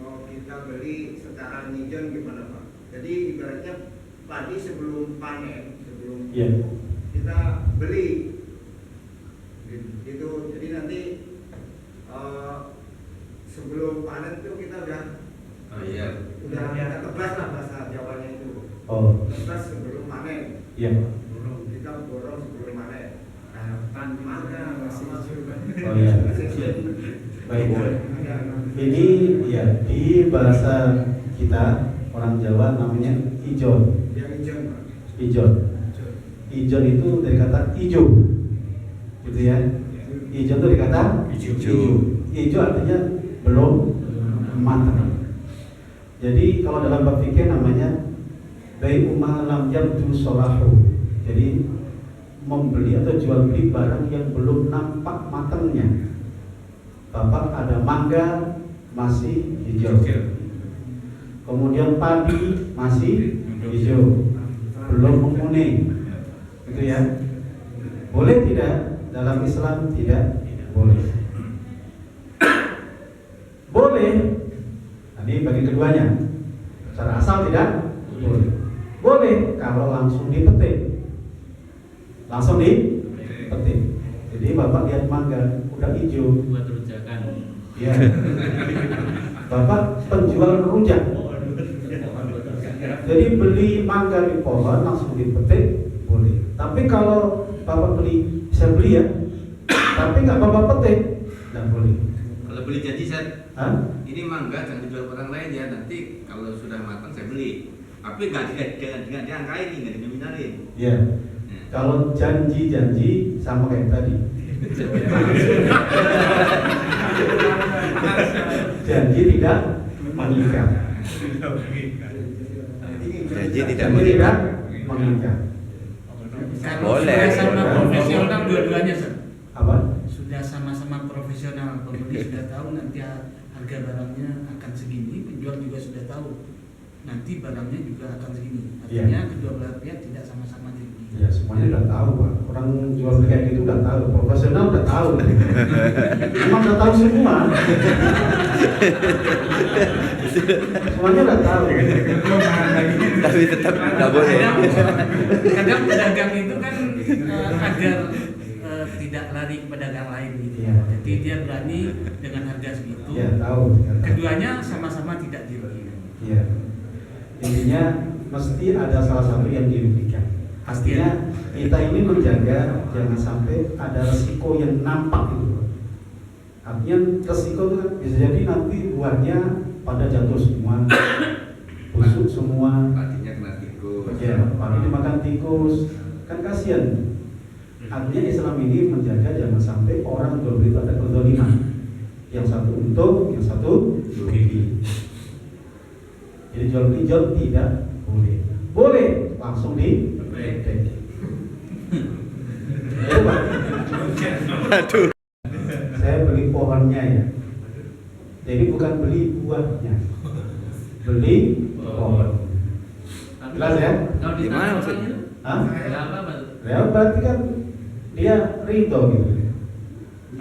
mau kita beli secara nyicil gimana Pak? Jadi ibaratnya padi sebelum panen, Iya. kita beli gitu. Jadi nanti sebelum panen itu kita udah kita tebas lah bahasa Jawanya itu. Oh. Tebas sebelum panen. Iya. Kita borong sebelum panen. Nah, mana masih Oh iya. Baik. Ini ya di bahasa kita orang Jawa namanya ijon. yang hijau Pak. Ijon. Ijon itu dari kata ijo. Gitu ya. Ijon itu dari kata ijo. Ijo artinya belum matang. Jadi kalau dalam bab fikih namanya bai'u ma lam yabdu salahu. Jadi membeli atau jual beli barang yang belum nampak matangnya. Bapak ada mangga masih hijau. Kemudian padi masih hijau, belum menguning. Gitu ya. Boleh tidak? Dalam Islam tidak boleh. Boleh. Nah, ini bagi keduanya. Secara asal tidak boleh. Boleh kalau langsung dipetik. Langsung dipetik. Jadi Bapak lihat mangga udah hijau. Buat rujakan. Iya. Bapak penjual rujak. Jadi beli mangga di pohon langsung dipetik boleh. Tapi kalau Bapak beli, saya beli ya. Tapi nggak Bapak petik, nggak boleh. Kalau beli janji saya, Hah? ini mangga jangan dijual ke orang lain ya. Nanti kalau sudah matang saya beli. Tapi nggak diangkain, nggak dinominalin. Iya. Kalau janji sama kayak tadi. Janji tidak mengikat. Janji tidak Janji tidak mengikat. Boleh. Sudah sama profesional dua-duanya, Sir. Apa? Sudah sama-sama profesional, pembeli sudah tahu nanti harga barangnya akan segini, penjual juga sudah tahu nanti barangnya juga akan segini. Artinya kedua belah pihak tidak sama-sama dirugikan. Ya semuanya udah tahu Pak. Orang jual beli kayak gitu udah tahu. Profesional udah tahu. Emang udah tahu semua. Semuanya udah tahu. Tapi tetap nggak boleh. Kadang pedagang itu kan agar tidak lari ke pedagang lain gitu. Iya. Jadi dia berani dengan harga segitu. Ya tahu. Keduanya sama-sama tidak dirugikan. Iya. Intinya mesti ada salah satu yang dirugikan. Artinya kita ini menjaga jangan sampai ada resiko yang nampak itu. Artinya resiko itu kan bisa jadi nanti buahnya pada jatuh semua, busuk semua. Padinya kena tikus. Ya, padi dimakan tikus, kan kasihan. Artinya Islam ini menjaga jangan sampai orang jual beli itu ada kezaliman. Yang satu untung, yang satu rugi. Jadi jual beli tidak boleh. Boleh langsung dipetik. Ya, Pak. Aduh. Saya beli pohonnya ya. Jadi bukan beli buahnya, beli pohon. Jelas ya? Kalau di Gimana tanah maksudnya? itu? Hah? Ya apa? Ya berarti kan dia ridho gitu.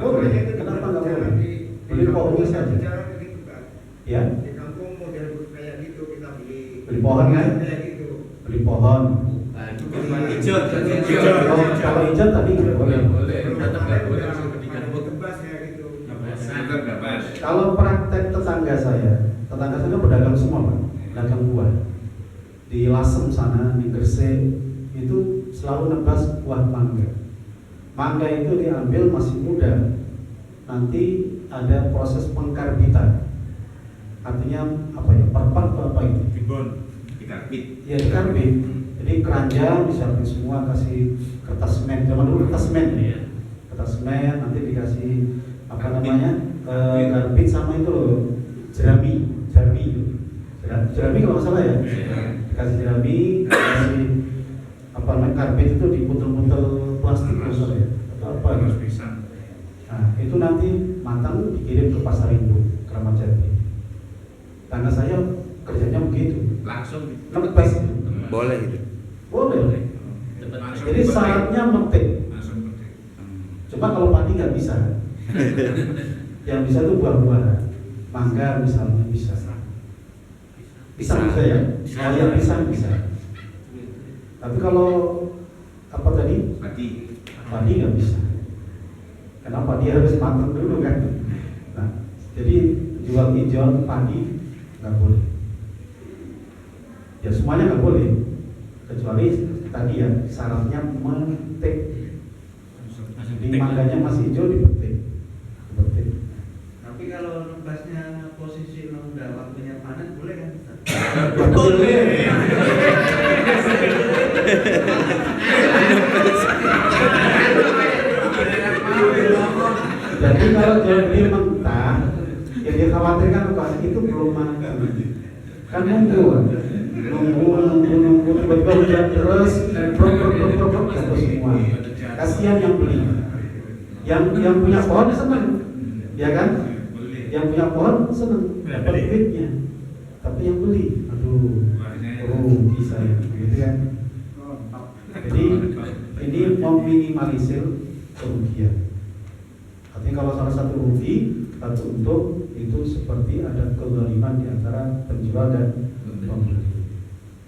Boleh, Makanya itu kenapa nggak berbicara boleh? di Beli pohonnya saja. bicara begitu kan. Ya, Di kampung model kayak gitu kita beli pohon kan? kayak gitu. Beli pohon. Nah, itu bukan hijau. Kalau hijau tadi nggak boleh. Tetap nggak boleh langsung pendidikan. Tebas kayak gitu. Tetap nggak pas. Kalau praktek tetangga saya pedagang semua Pak, pedagang buah. Di Lasem sana, di Gresik itu selalu nebas buah mangga. Mangga itu diambil masih muda, nanti ada proses pengkarbitan. Artinya apa ya? Perpak atau apa itu? Dikarbit. Ya dikarbit. Jadi keranjang disiapin semua, kasih kertas semen. Zaman dulu kertas semen. Kertas semen nanti dikasih apa namanya? Karbit sama itu loh, jerami itu. Jerami kalau nggak salah ya. Dikasih jerami, dikasih apa namanya? Karbit itu diputel-putel plastik misalnya ya. Atau apa gitu. Nah, itu nanti matang dikirim ke Pasar Induk, Kramat Jati. Karena saya kerjanya begitu. Langsung Nebas. Boleh itu. Boleh. Langsung Jadi dipetik. syaratnya metik. Langsung petik. Cuma kalau padi nggak bisa. Yang bisa tuh buah-buahan. Mangga misalnya bisa. Pisang bisa ya? Oh ya pisang bisa. Tapi kalau apa tadi? Padi nggak bisa. Kenapa? Dia harus matang dulu kan. Nah, jadi jual hijau padi nggak boleh. Ya semuanya nggak boleh. Kecuali tadi ya syaratnya metik. Jadi mangganya masih hijau dipetik. Tapi kalau nebasnya posisi udah waktunya panen boleh kan? Boleh. Jadi kalau dia beli mentah, yang dikhawatirkan apa? Itu belum matang. Kan nunggu tiba-tiba hujan terus, jatuh semua. Kasihan yang beli. Yang punya pohon senang, ya kan? Yang punya pohon senang dapat duitnya. Tapi yang beli, aduh, rugi saya, gitu kan? Jadi ini meminimalisir kerugian. Artinya kalau salah satu rugi, satu untung, itu seperti ada kezaliman di antara penjual dan pembeli.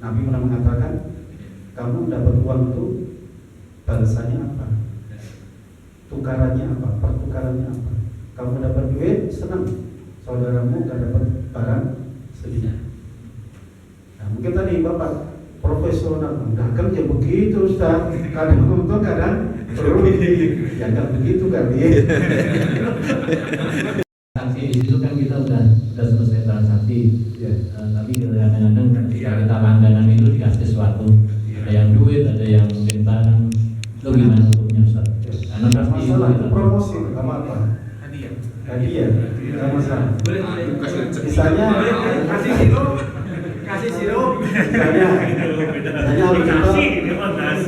Nabi pernah mengatakan, kamu dapat uang itu balasannya apa? Tukarannya apa? Pertukarannya apa? Kamu dapat duit, senang. Saudaramu gak dapat barang, sedih. Nah, mungkin tadi Bapak profesional, dagang ya begitu Ustaz. Kadang untung, kadang rugi. Ya nggak begitu kali. Transaksi di situ kan kita udah selesai transaksi. Tapi kadang-kadang ketika kita langganan itu dikasih sesuatu. Ada yang duit, ada yang mungkin barang. Itu gimana hukumnya Ustaz? Karena pasti Masalah itu promosi, nggak apa-apa. Hadiah, nggak masalah. Misalnya Kasih sirup. misalnya harus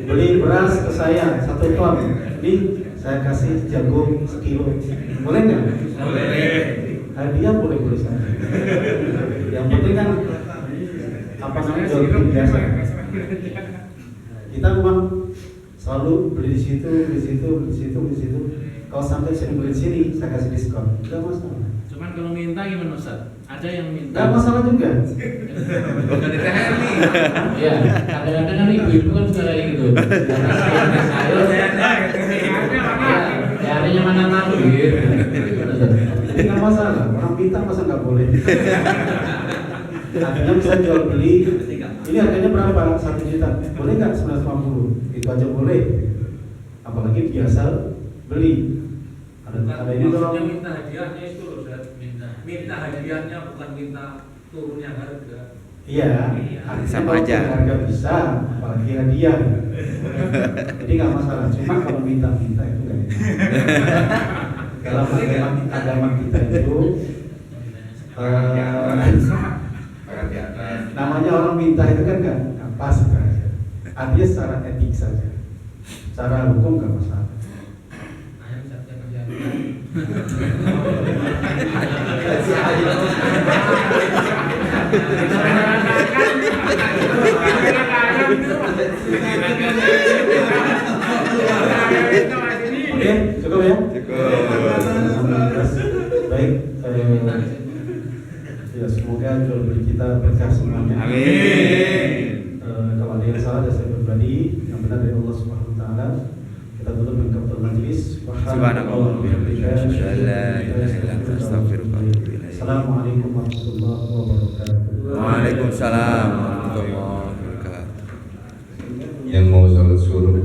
beli beras ke saya 1 ton. Ini saya kasih jagung 1 kilo. Boleh nggak? Boleh. Hadiah boleh saja. Yang penting kan apa namanya jual beli biasa. Kita memang selalu beli di situ, beli di situ, beli di situ, beli di situ. Kalau sampai sering beli di sini, saya kasih diskon. Tidak masalah. Cuman kalau minta gimana Ustaz? Ada yang minta. Tidak masalah juga. Bukan di THR nih. Iya, kadang-kadang kan ibu-ibu kan suka kayak gitu. Ya, harinya mana tahu gitu. Jadi nggak masalah. Orang minta masa nggak boleh. Artinya bisa jual beli. Ini harganya berapa? 1 juta. Boleh nggak 950? Itu aja boleh. Apalagi biasa beli. Ada ini kalau minta hadiahnya itu loh, minta hadiahnya bukan minta turunnya harga. iya, Sama kalau aja. harga bisa, apalagi hadiah. Jadi nggak masalah. Cuma kalau minta-minta itu nggak enak. Dalam agama kita itu namanya orang minta itu kan nggak pas. Artinya secara etik saja. Secara hukum nggak masalah. Ayam satu kerja. Ya, semoga jual beli kita berkah semuanya. Amin. Kalau ada yang salah dari saya pribadi, yang benar dari Allah Subhanahu Wa Taala. Kita tutup dengan kafaratul majlis. Subhanallah wa bihamdihi, asyhadu an la ilaha illa anta, astaghfiruka wa atubu ilaik. Assalamualaikum warahmatullahi wabarakatuh. Waalaikumsalam warahmatullahi wabarakatuh. Yang mau sholat suruh